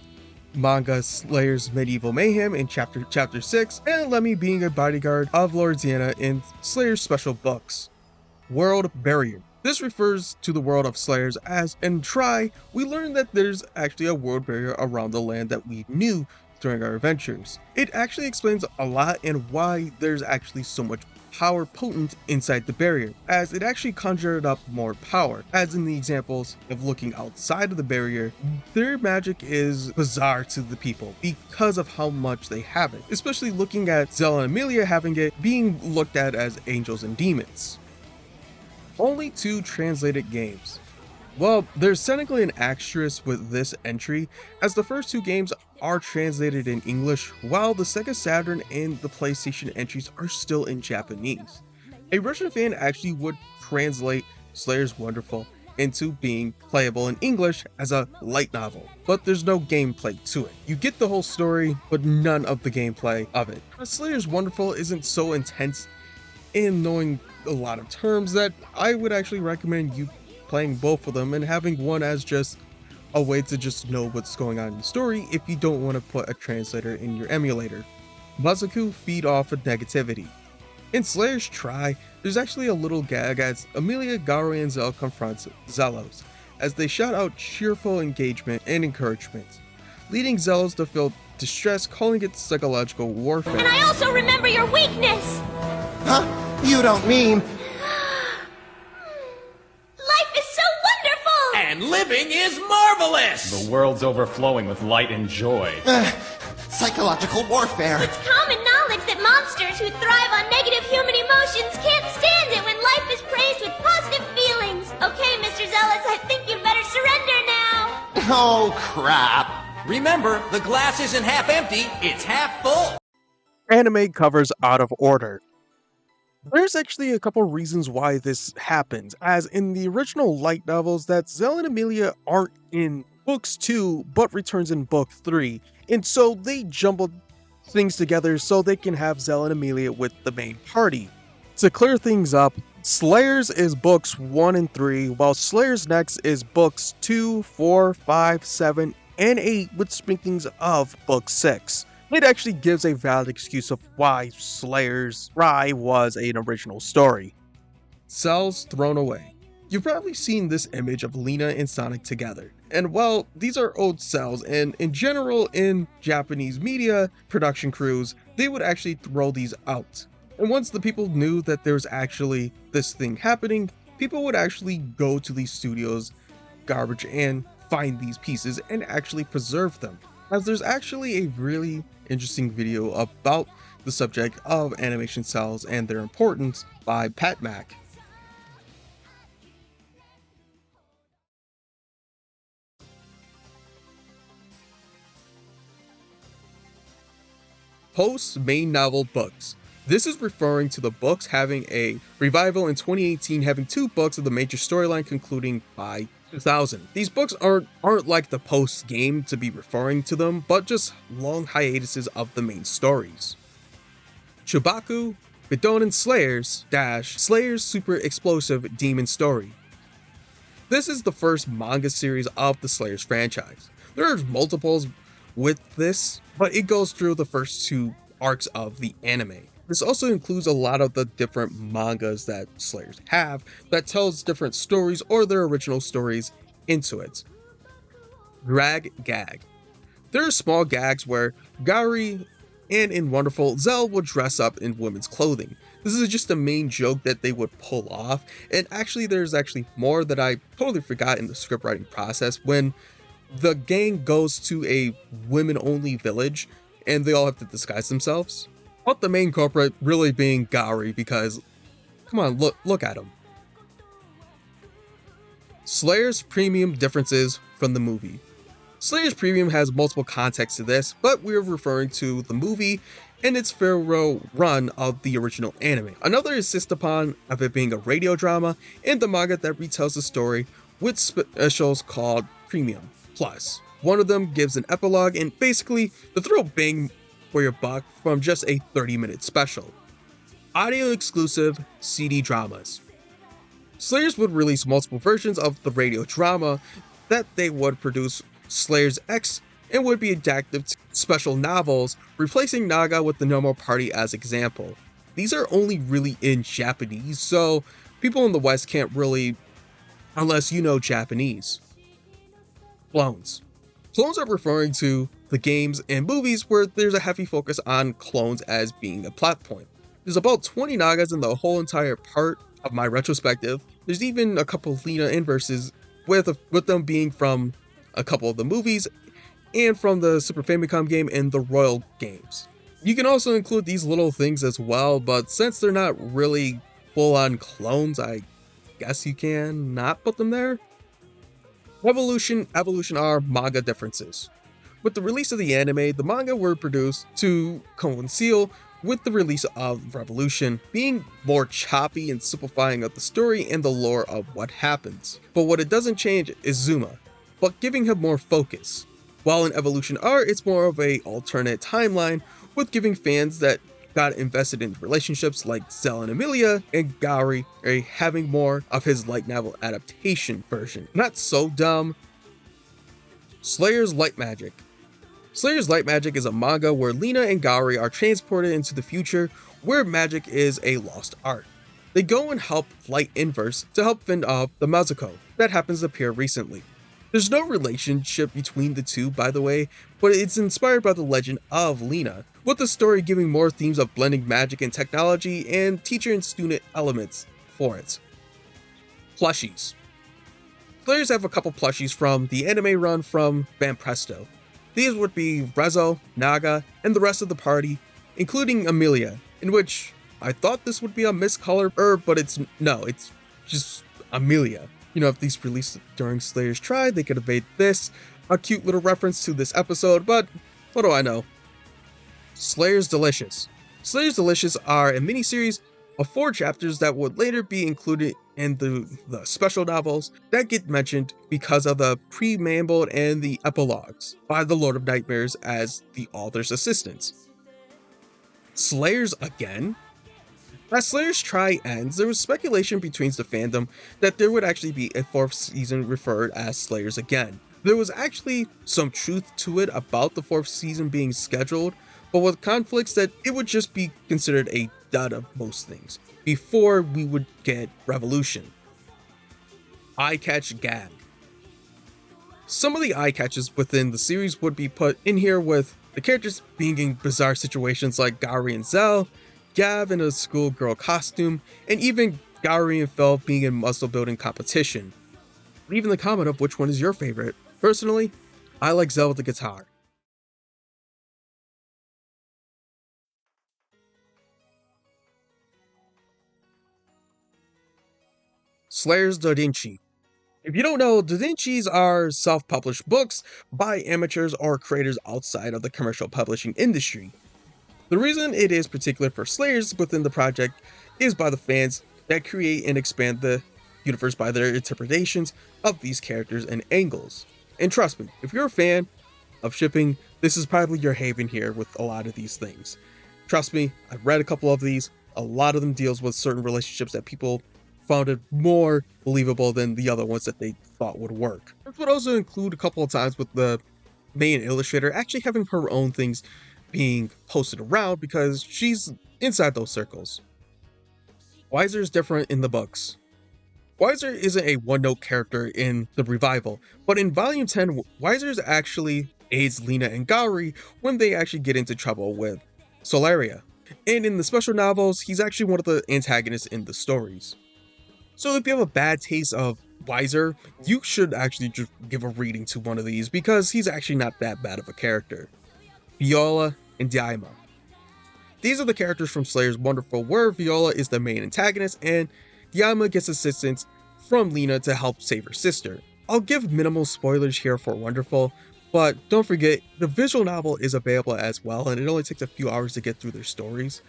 manga Slayer's Medieval Mayhem in chapter 6, and Lemmy being a bodyguard of Lord Xana in Slayer's special books. World Barrier. This refers to the world of Slayers, as in Try, we learned that there's actually a world barrier around the land that we knew during our adventures. It actually explains a lot and why there's actually so much power potent inside the barrier, as it actually conjured up more power, as in the examples of looking outside of the barrier, their magic is bizarre to the people because of how much they have it, especially looking at Zella and Amelia having it being looked at as angels and demons. Only 2 translated games. Well, there's technically an asterisk with this entry, as the first 2 games are translated in English, while the Sega Saturn and the PlayStation entries are still in Japanese. A Russian fan actually would translate Slayer's Wonderful into being playable in English as a light novel, but there's no gameplay to it. You get the whole story, but none of the gameplay of it. Slayer's Wonderful isn't so intense in knowing a lot of terms that I would actually recommend you playing both of them and having one as just a way to just know what's going on in the story if you don't want to put a translator in your emulator. Mazaku feed off of negativity. In Slayer's Try, there's actually a little gag as Amelia, Garo, and Zell confronts Zelos, as they shout out cheerful engagement and encouragement, leading Zelos to feel distress, calling it psychological warfare. And I also remember your weakness! Huh? You don't mean... Life is so wonderful! And living is marvelous! The world's overflowing with light and joy. Psychological warfare. It's common knowledge that monsters who thrive on negative human emotions can't stand it when life is praised with positive feelings. Okay, Mr. Zealous, I think you'd better surrender now. Oh, crap. Remember, the glass isn't half empty, it's half full. Anime covers out of order. There's actually a couple reasons why this happens, as in the original light novels that Zell and Amelia aren't in books 2 but returns in book 3, and so they jumbled things together so they can have Zell and Amelia with the main party. To clear things up, Slayers is books 1 and 3, while Slayers Next is books 2, 4, 5, 7, and 8 with sprinklings of book 6. It actually gives a valid excuse of why Slayer's Try was an original story. Cells thrown away. You've probably seen this image of Lena and Sonic together. And well, these are old cells, and in general in Japanese media production crews, they would actually throw these out. And once the people knew that there was actually this thing happening, people would actually go to these studios' garbage and find these pieces and actually preserve them. As there's actually a really interesting video about the subject of animation cells and their importance by Pat Mack. Post main novel books. This is referring to the books having a revival in 2018, having 2 books of the major storyline concluding by 2000. These books aren't like the post-game to be referring to them, but just long hiatuses of the main stories. Chubaku, Bidonin Slayers - Slayers Super Explosive Demon Story. This is the first manga series of the Slayers franchise. There are multiples with this, but it goes through the first 2 arcs of the anime. This also includes a lot of the different mangas that Slayers have that tells different stories or their original stories into it. Drag Gag. There are small gags where Gary and in Wonderful, Zell would dress up in women's clothing. This is just a main joke that they would pull off, and there's more that I totally forgot in the script writing process when the gang goes to a women-only village and they all have to disguise themselves. But the main culprit really being Gary, because come on, look at him. Slayers Premium differences from the movie. Slayers Premium has multiple contexts to this, but we're referring to the movie and its farewell run of the original anime. Another insists upon of it being a radio drama and the manga that retells the story with specials called Premium Plus. One of them gives an epilogue and basically the throw bang for your buck from just a 30-minute special. Audio exclusive CD dramas. Slayers would release multiple versions of the radio drama that they would produce Slayers X and would be adapted to special novels, replacing Naga with the normal party as example. These are only really in Japanese, so people in the West can't really, unless you know Japanese. Clones. Clones are referring to the games and movies where there's a heavy focus on clones as being a plot point. There's about 20 Nagas in the whole entire part of my retrospective. There's even a couple of Lena inverses with them being from a couple of the movies and from the Super Famicom game and the Royal games. You can also include these little things as well, but since they're not really full-on clones, I guess you can not put them there. Evolution are manga differences. With the release of the anime, the manga were produced to coincide with the release of Revolution, being more choppy and simplifying of the story and the lore of what happens. But what it doesn't change is Zuma, but giving him more focus. While in Evolution R, it's more of a alternate timeline with giving fans that got invested in relationships like Zell and Amelia and Gary having more of his light novel adaptation version. Not so dumb. Slayers Light Magic. Slayers Light Magic is a manga where Lena and Gary are transported into the future where magic is a lost art. They go and help Light Inverse to help fend off the Mazuko that happens to appear recently. There's no relationship between the two, by the way, but it's inspired by the legend of Lena, with the story giving more themes of blending magic and technology and teacher and student elements for it. Plushies. Players have a couple plushies from the anime run from Banpresto. These would be Rezo, Naga, and the rest of the party, including Amelia, in which I thought this would be a miscolor, but it's just Amelia. You know, if these released during Slayers Try, they could have made this a cute little reference to this episode, but what do I know? Slayers Delicious. Slayers Delicious are a miniseries of 4 chapters that would later be included in the special novels that get mentioned because of the pre-mambled and the epilogues by the Lord of Nightmares as the author's assistants. Slayers Again? As Slayers Try ends, there was speculation between the fandom that there would actually be a 4th season referred as Slayers Again. There was actually some truth to it about the 4th season being scheduled, but with conflicts that it would just be considered a dud of most things, before we would get Revolution. Eye Catch Gag. Some of the eye catches within the series would be put in here with the characters being in bizarre situations like Gary and Zell, Gav in a schoolgirl costume, and even Gary and Phil being in muscle building competition. Leave in the comment of which one is your favorite. Personally, I like Zell with the guitar. Slayers Dodinchi. If you don't know, Dodinchis are self-published books by amateurs or creators outside of the commercial publishing industry. The reason it is particular for Slayers within the project is by the fans that create and expand the universe by their interpretations of these characters and angles. And trust me, if you're a fan of shipping, this is probably your haven here with a lot of these things. Trust me, I've read a couple of these. A lot of them deals with certain relationships that people found it more believable than the other ones that they thought would work. This would also include a couple of times with the main illustrator actually having her own things being posted around because she's inside those circles. Weiser is different in the books. Weiser isn't a one-note character in the revival, but in Volume 10, Weiser actually aids Lena and Gowry when they actually get into trouble with Solaria. And in the special novels, he's actually one of the antagonists in the stories. So if you have a bad taste of Weiser, you should actually just give a reading to one of these because he's actually not that bad of a character. Viola and Daima. These are the characters from Slayer's Wonderful, where Viola is the main antagonist and Daima gets assistance from Lena to help save her sister. I'll give minimal spoilers here for Wonderful, but don't forget, the visual novel is available as well, and it only takes a few hours to get through their stories.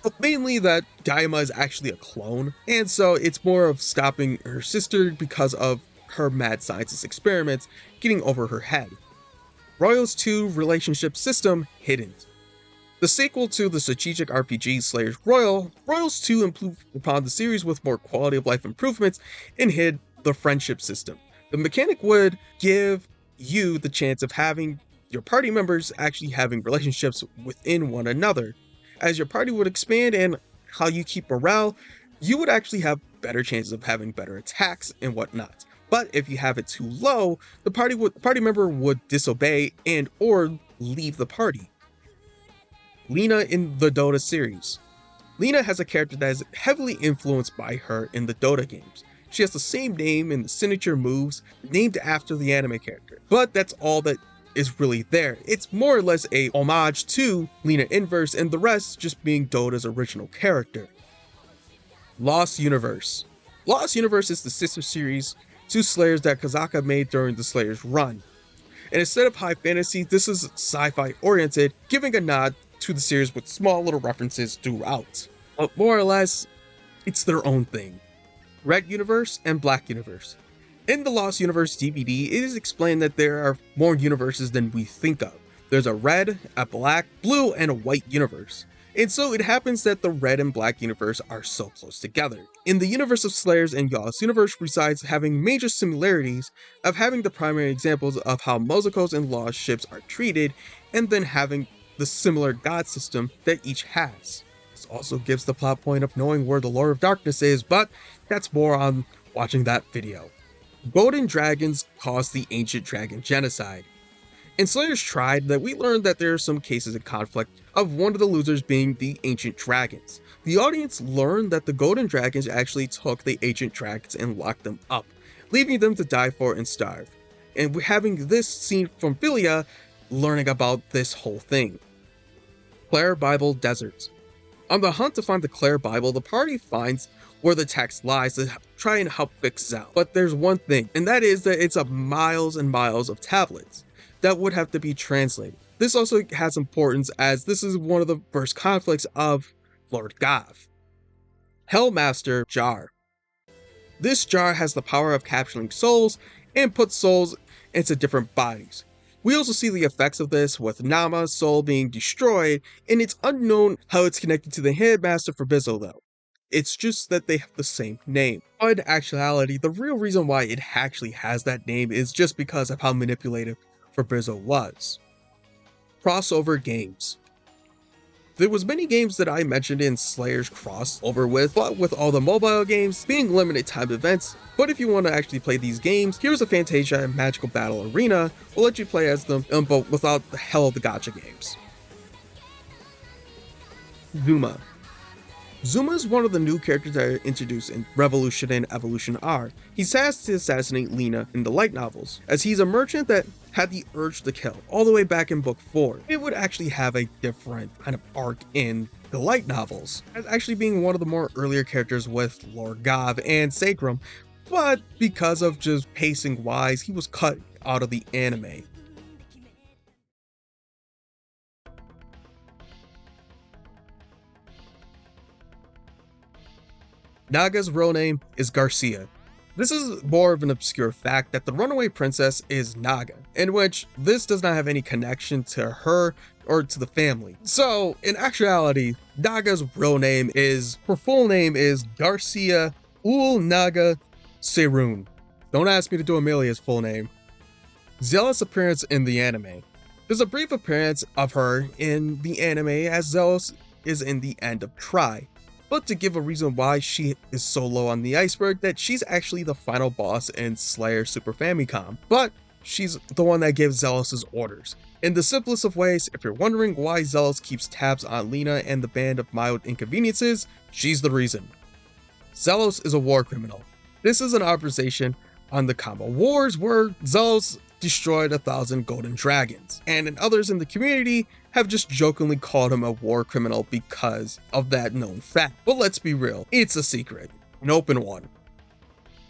But mainly that Daima is actually a clone, and so it's more of stopping her sister because of her mad scientist experiments getting over her head. Royals 2 relationship system hidden. The sequel to the strategic RPG Slayers Royal, Royals 2 improved upon the series with more quality of life improvements and hid the friendship system. The mechanic would give you the chance of having your party members actually having relationships within one another. As your party would expand and how you keep morale, you would actually have better chances of having better attacks and whatnot. But if you have it too low, the party member would disobey and or leave the party. Lena in the Dota series. Lena has a character that is heavily influenced by her in the Dota games. She has the same name and the signature moves named after the anime character, but that's all that is really there. It's more or less a homage to Lena Inverse and the rest just being Dota's original character. Lost Universe. Lost Universe is the sister series to Slayers that Kazaka made during the Slayers run. And instead of high fantasy, this is sci-fi oriented, giving a nod to the series with small little references throughout. But more or less, it's their own thing. Red Universe and Black Universe. In the Lost Universe DVD, it is explained that there are more universes than we think of. There's a red, a black, blue, and a white universe. And so it happens that the red and black universe are so close together. In the universe of Slayers and Lost Universe resides having major similarities of having the primary examples of how Mozakos and Lost ships are treated, and then having the similar god system that each has. This also gives the plot point of knowing where the Lord of Darkness is, but that's more on watching that video. Golden dragons caused the ancient dragon genocide. In Slayers Tried, that we learned that there are some cases of conflict of one of the losers being the ancient dragons. The audience learned that the golden dragons actually took the ancient dragons and locked them up, leaving them to die for and starve. And we're having this scene from Philia learning about this whole thing. Clare Bible Deserts. On the hunt to find the Clare Bible, the party finds where the text lies to try and help fix it out. But there's one thing, and that is that it's a miles and miles of tablets that would have to be translated. This also has importance as this is one of the first conflicts of Lord Gav. Hellmaster Jar. This jar has the power of capturing souls and puts souls into different bodies. We also see the effects of this with Nama's soul being destroyed, and it's unknown how it's connected to the Headmaster for Bizzle though. It's just that they have the same name. But in actuality, the real reason why it actually has that name is just because of how manipulative Fabrizzo was. Crossover games. There was many games that I mentioned in Slayer's crossover with, but with all the mobile games being limited time events. But if you want to actually play these games, here's a Fantasia and Magical Battle Arena. We'll let you play as them, but without the hell of the gacha games. Zuma. Zuma is one of the new characters that are introduced in Revolution and Evolution R. He's tasked to assassinate Lena in the light novels, as he's a merchant that had the urge to kill all the way back in book 4. It would actually have a different kind of arc in the light novels, as actually being one of the more earlier characters with Lord Gav and Sacrum, but because of just pacing wise, he was cut out of the anime. Naga's real name is Garcia. This is more of an obscure fact that the runaway princess is Naga, in which this does not have any connection to her or to the family. So, in actuality, Naga's real name is, her full name is Garcia Ul Naga Serun. Don't ask me to do Amelia's full name. Zealous appearance in the anime. There's a brief appearance of her in the anime as Zealous is in the end of Try, but to give a reason why she is so low on the iceberg that she's actually the final boss in Slayer Super Famicom, but she's the one that gives Zealous's orders. In the simplest of ways, if you're wondering why Zealous keeps tabs on Lena and the Band of Mild Inconveniences, she's the reason. Zealous is a war criminal. This is an observation on the Kama Wars where Zealous destroyed 1,000 golden dragons, and others in the community have just jokingly called him a war criminal because of that known fact. But let's be real, it's a secret, an open one.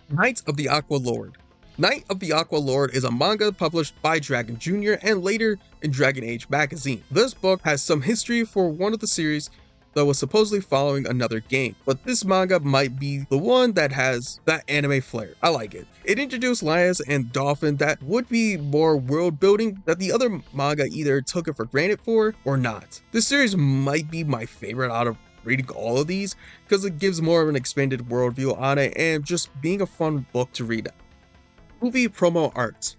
Knight of the Aqua Lord. Knight of the Aqua Lord is a manga published by Dragon Jr. and later in Dragon Age magazine. This book has some history for one of the series that was supposedly following another game, but this manga might be the one that has that anime flair. I like it. It introduced lions and dolphin that would be more world building that the other manga either took it for granted for or not. This series might be my favorite out of reading all of these because it gives more of an expanded worldview on it and just being a fun book to read. Movie promo art.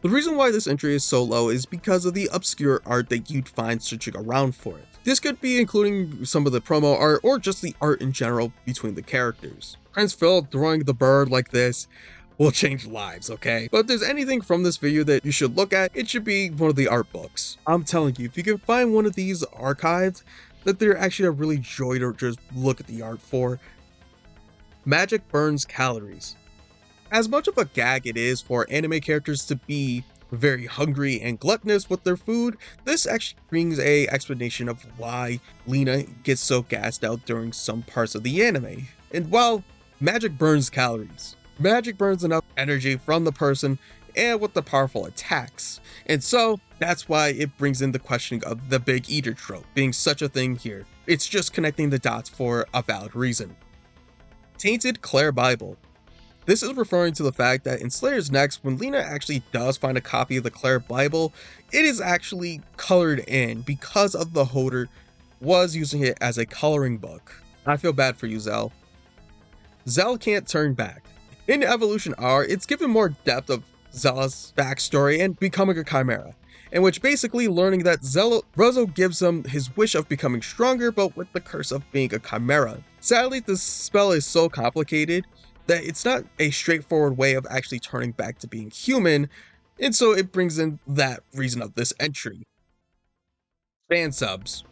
The reason why this entry is so low is because of the obscure art that you'd find searching around for it. This could be including some of the promo art or just the art in general between the characters. Prince Phil throwing the bird like this will change lives, okay? But if there's anything from this video that you should look at, it should be one of the art books. I'm telling you, if you can find one of these archives, that they're actually a really joy to just look at the art for. Magic burns calories. As much of a gag it is for anime characters to be very hungry and gluttonous with their food, this actually brings a explanation of why Lena gets so gassed out during some parts of the anime. And while magic burns calories, magic burns enough energy from the person and with the powerful attacks. And so that's why it brings in the questioning of the big eater trope being such a thing here. It's just connecting the dots for a valid reason. Tainted Claire Bible. This is referring to the fact that in Slayer's Next, when Lena actually does find a copy of the Claire Bible, it is actually colored in because of the holder was using it as a coloring book. I feel bad for you, Zell. Zell can't turn back. In Evolution R, it's given more depth of Zell's backstory and becoming a chimera, in which basically learning that Rezo gives him his wish of becoming stronger, but with the curse of being a chimera. Sadly, this spell is so complicated that it's not a straightforward way of actually turning back to being human, and so it brings in that reason of this entry. Fan subs.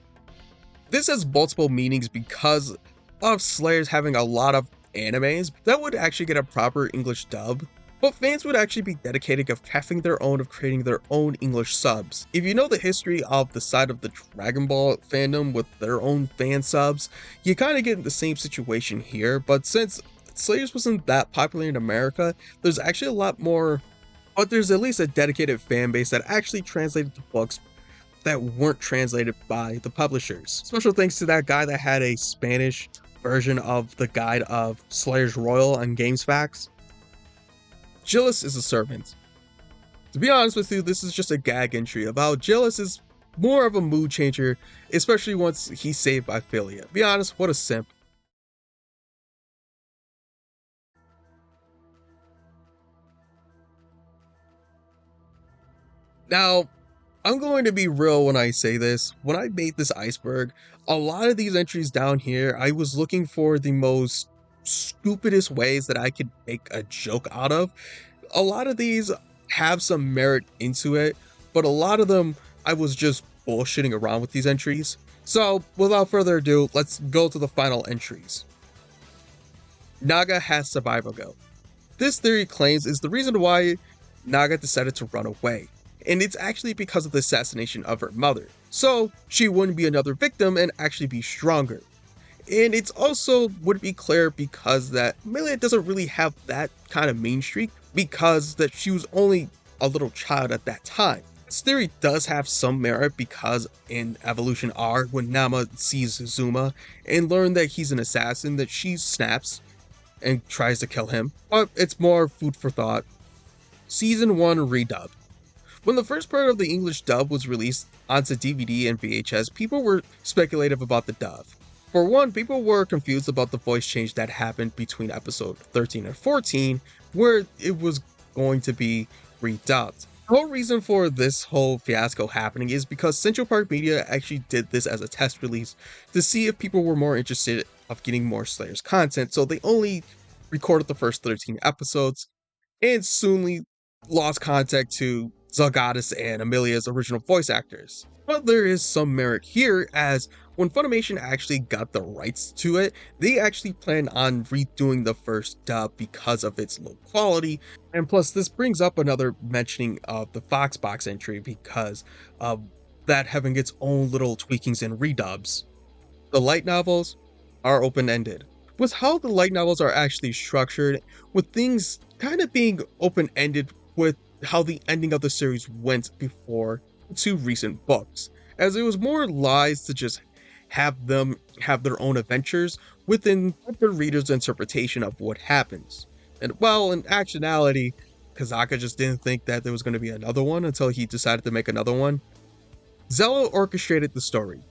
This has multiple meanings because of Slayers having a lot of animes that would actually get a proper English dub, but fans would actually be dedicated of having their own, of creating their own English subs. If you know the history of the side of the Dragon Ball fandom with their own fan subs, you kind of get in the same situation here, but since Slayers wasn't that popular in America, there's actually a lot more, but there's at least a dedicated fan base that actually translated the books that weren't translated by the publishers. Special thanks to that guy that had a Spanish version of the guide of Slayers Royal on GamesFAQs. Gillis is a servant. To be honest with you, this is just a gag entry about Gillis is more of a mood changer, especially once he's saved by Philia. To be honest, what a simp. Now, I'm going to be real when I say this. When I made this iceberg, a lot of these entries down here, I was looking for the most stupidest ways that I could make a joke out of. A lot of these have some merit into it, but a lot of them, I was just bullshitting around with these entries. So, without further ado, let's go to the final entries. Naga has survival guilt. This theory claims is the reason why Naga decided to run away, and it's actually because of the assassination of her mother, so she wouldn't be another victim and actually be stronger. And it's also would be clear because that Amelia doesn't really have that kind of mean streak because that she was only a little child at that time. This theory does have some merit because in Evolution R, when Nama sees Zuma and learns that he's an assassin, that she snaps and tries to kill him, but it's more food for thought. Season 1 redub. When the first part of the English dub was released onto DVD and VHS, people were speculative about the dub. For one, people were confused about the voice change that happened between episode 13 and 14, where it was going to be redubbed. The whole reason for this whole fiasco happening is because Central Park Media actually did this as a test release to see if people were more interested of getting more Slayers content, so they only recorded the first 13 episodes and soonly lost contact to Zelgadis and Amelia's original voice actors. But there is some merit here, as when Funimation actually got the rights to it, they actually planned on redoing the first dub because of its low quality, and plus this brings up another mentioning of the Foxbox entry because of that having its own little tweakings and redubs. The light novels are open-ended. With how the light novels are actually structured, with things kind of being open-ended with how the ending of the series went before two recent books, as it was more lies to just have them have their own adventures within the reader's interpretation of what happens. And well, in actuality, Kazaka just didn't think that there was going to be another one until he decided to make another one. Zello orchestrated the story.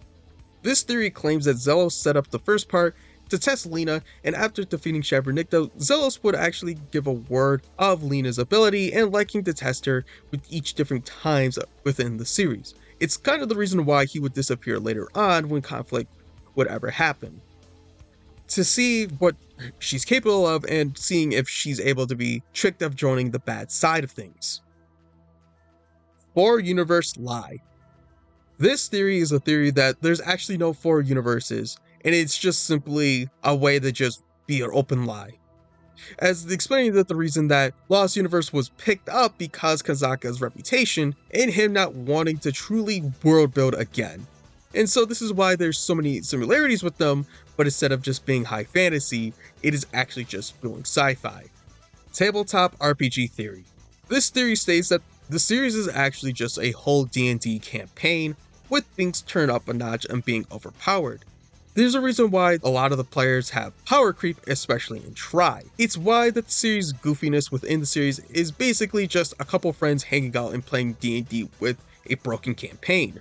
This theory claims that Zelos set up the first part to test Lena, and after defeating Shabernicto, Zelos would actually give a word of Lena's ability and liking to test her with each different times within the series. It's kind of the reason why he would disappear later on when conflict would ever happen, to see what she's capable of and seeing if she's able to be tricked of joining the bad side of things. 4 universe lie. This theory is a theory that there's actually no 4 universes, and it's just simply a way to just be an open lie. As explaining that the reason that Lost Universe was picked up because Kazaka's reputation and him not wanting to truly world build again. And so this is why there's so many similarities with them, but instead of just being high fantasy, it is actually just doing sci-fi. Tabletop RPG theory. This theory states that the series is actually just a whole D&D campaign with things turned up a notch and being overpowered. There's a reason why a lot of the players have power creep, especially in Tri. It's why the series' goofiness within the series is basically just a couple friends hanging out and playing D&D with a broken campaign.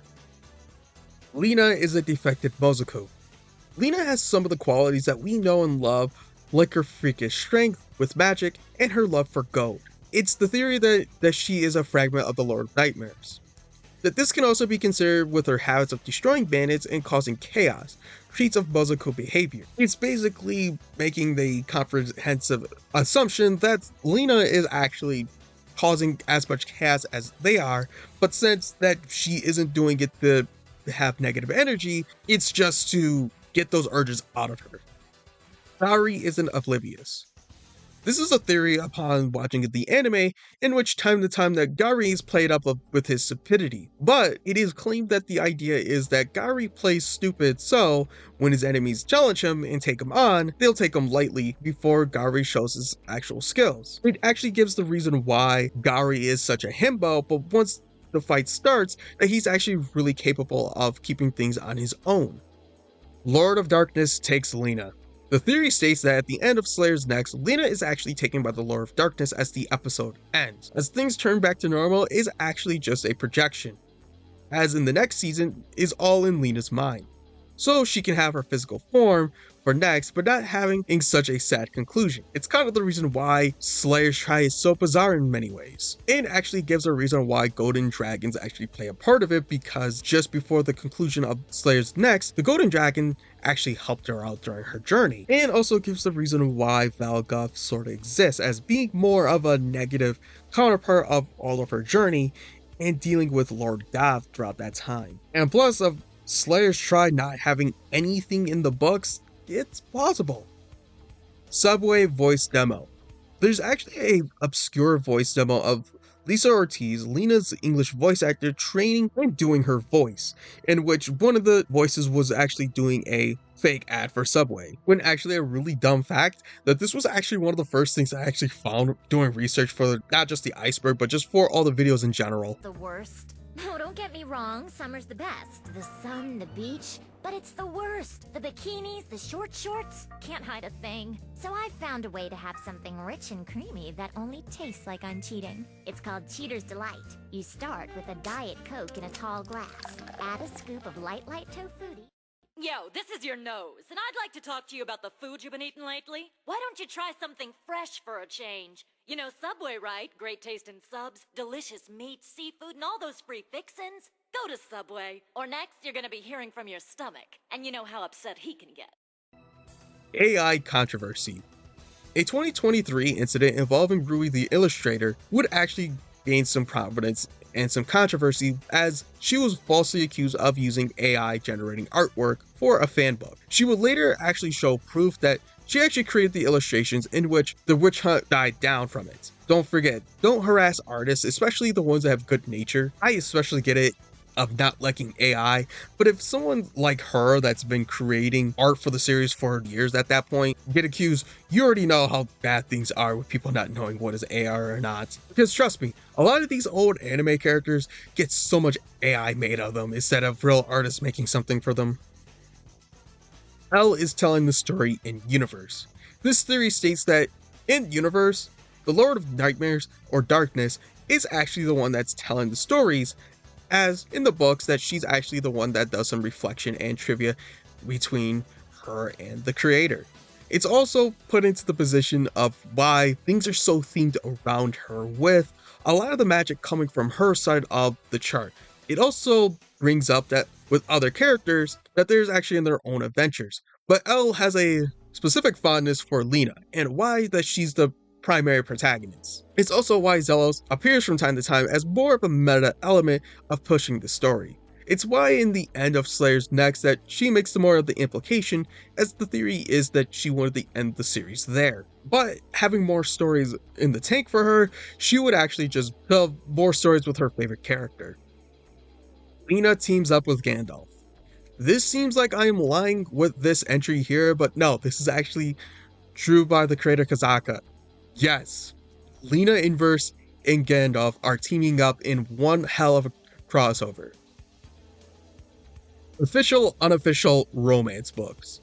Lena is a defective Mozoku. Lena has some of the qualities that we know and love, like her freakish strength with magic and her love for gold. It's the theory that she is a fragment of the Lord of Nightmares. That this can also be considered with her habits of destroying bandits and causing chaos, traits of Mozoku behavior. It's basically making the comprehensive assumption that Lena is actually causing as much chaos as they are, but since that she isn't doing it to have negative energy, it's just to get those urges out of her. Gari isn't oblivious. This is a theory upon watching the anime, in which time to time that Gari is played up with his stupidity, but it is claimed that the idea is that Gari plays stupid, so when his enemies challenge him and take him on, they'll take him lightly before Gari shows his actual skills. It actually gives the reason why Gari is such a himbo, but once the fight starts, that he's actually really capable of keeping things on his own. Lord of Darkness takes Lena. The theory states that at the end of Slayer's Next, Lena is actually taken by the Lord of Darkness as the episode ends. As things turn back to normal is actually just a projection, as in the next season is all in Lena's mind. So she can have her physical form for Next, but not having such a sad conclusion. It's kind of the reason why Slayer's Try is so bizarre in many ways. It actually gives a reason why Golden Dragons actually play a part of it, because just before the conclusion of Slayer's Next, the Golden Dragon actually helped her out during her journey, and also gives the reason why Valgoth sort of exists as being more of a negative counterpart of all of her journey and dealing with Lord Goth throughout that time. And plus of Slayer's Try not having anything in the books, it's plausible. Subway voice demo. There's actually a obscure voice demo of Lisa Ortiz, Lena's English voice actor, training and doing her voice, in which one of the voices was actually doing a fake ad for Subway, when actually a really dumb fact that this was actually one of the first things I actually found doing research for not just the Iceberg, but just for all the videos in general. The worst. Oh, don't get me wrong, summer's the best. The sun, the beach, but it's the worst. The bikinis, the short shorts, can't hide a thing. So I found a way to have something rich and creamy that only tastes like I'm cheating. It's called Cheater's Delight. You start with a Diet Coke in a tall glass. Add a scoop of light tofutti. Yo, this is your nose, and I'd like to talk to you about the food you've been eating lately. Why don't you try something fresh for a change? You know Subway, right? Great tasting subs, delicious meat, seafood, and all those free fixins. Go to Subway. Or next, you're gonna be hearing from your stomach, and you know how upset he can get. AI controversy. A 2023 incident involving Rui the illustrator would actually gain some prominence and some controversy as she was falsely accused of using AI generating artwork for a fan book. She would later actually show proof that she actually created the illustrations in which the witch hunt died down from it. Don't forget, don't harass artists, especially the ones that have good nature. I especially get it of not liking AI, but if someone like her that's been creating art for the series for years at that point get accused, you already know how bad things are with people not knowing what is AI or not. Because trust me, a lot of these old anime characters get so much AI made of them instead of real artists making something for them. L is telling the story in universe. This theory states that in universe, the Lord of Nightmares or Darkness is actually the one that's telling the stories, as in the books that she's actually the one that does some reflection and trivia between her and the creator. It's also put into the position of why things are so themed around her, with a lot of the magic coming from her side of the chart. It also brings up that with other characters that there's actually in their own adventures, but Elle has a specific fondness for Lena and why that she's the primary protagonist. It's also why Zelos appears from time to time as more of a meta element of pushing the story. It's why in the end of Slayer's Next that she makes the more of the implication, as the theory is that she wanted to end the series there. But having more stories in the tank for her, she would actually just tell more stories with her favorite character. Lena teams up with Gandalf. This seems like I am lying with this entry here, but no, this is actually true by the creator Kazaka. Yes, Lena Inverse and Gandalf are teaming up in one hell of a crossover. Official, unofficial romance books.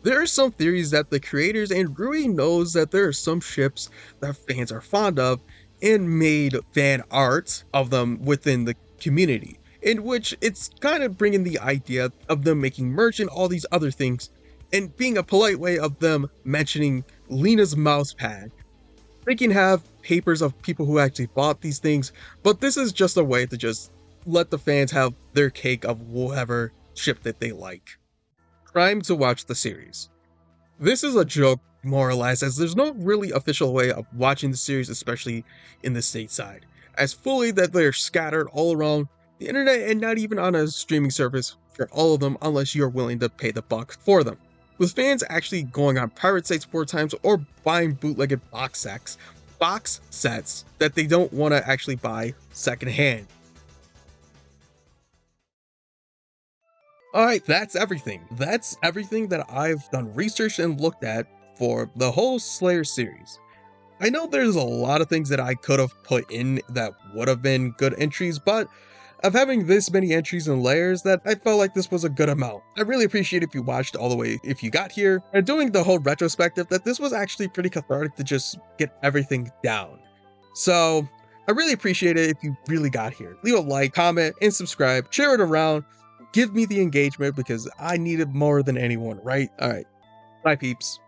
There are some theories that the creators and Rui knows that there are some ships that fans are fond of and made fan art of them within the community, in which it's kind of bringing the idea of them making merch and all these other things, and being a polite way of them mentioning Lena's mouse pad. They can have papers of people who actually bought these things, but this is just a way to just let the fans have their cake of whatever ship that they like. Prime to watch the series. This is a joke, more or less, as there's no really official way of watching the series, especially in the stateside, as fully that they're scattered all around the internet and not even on a streaming service for all of them unless you're willing to pay the buck for them. With fans actually going on pirate sites 4 times or buying bootlegged box sets that they don't want to actually buy secondhand. Alright, that's everything. That's everything that I've done research and looked at for the whole Slayer series. I know there's a lot of things that I could have put in that would have been good entries, but of having this many entries and layers, that I felt like this was a good amount. I really appreciate if you watched all the way if you got here, and doing the whole retrospective that this was actually pretty cathartic to just get everything down. So I really appreciate it if you really got here. Leave a like, comment, and subscribe, share it around, give me the engagement because I need it more than anyone, right? Alright, bye peeps.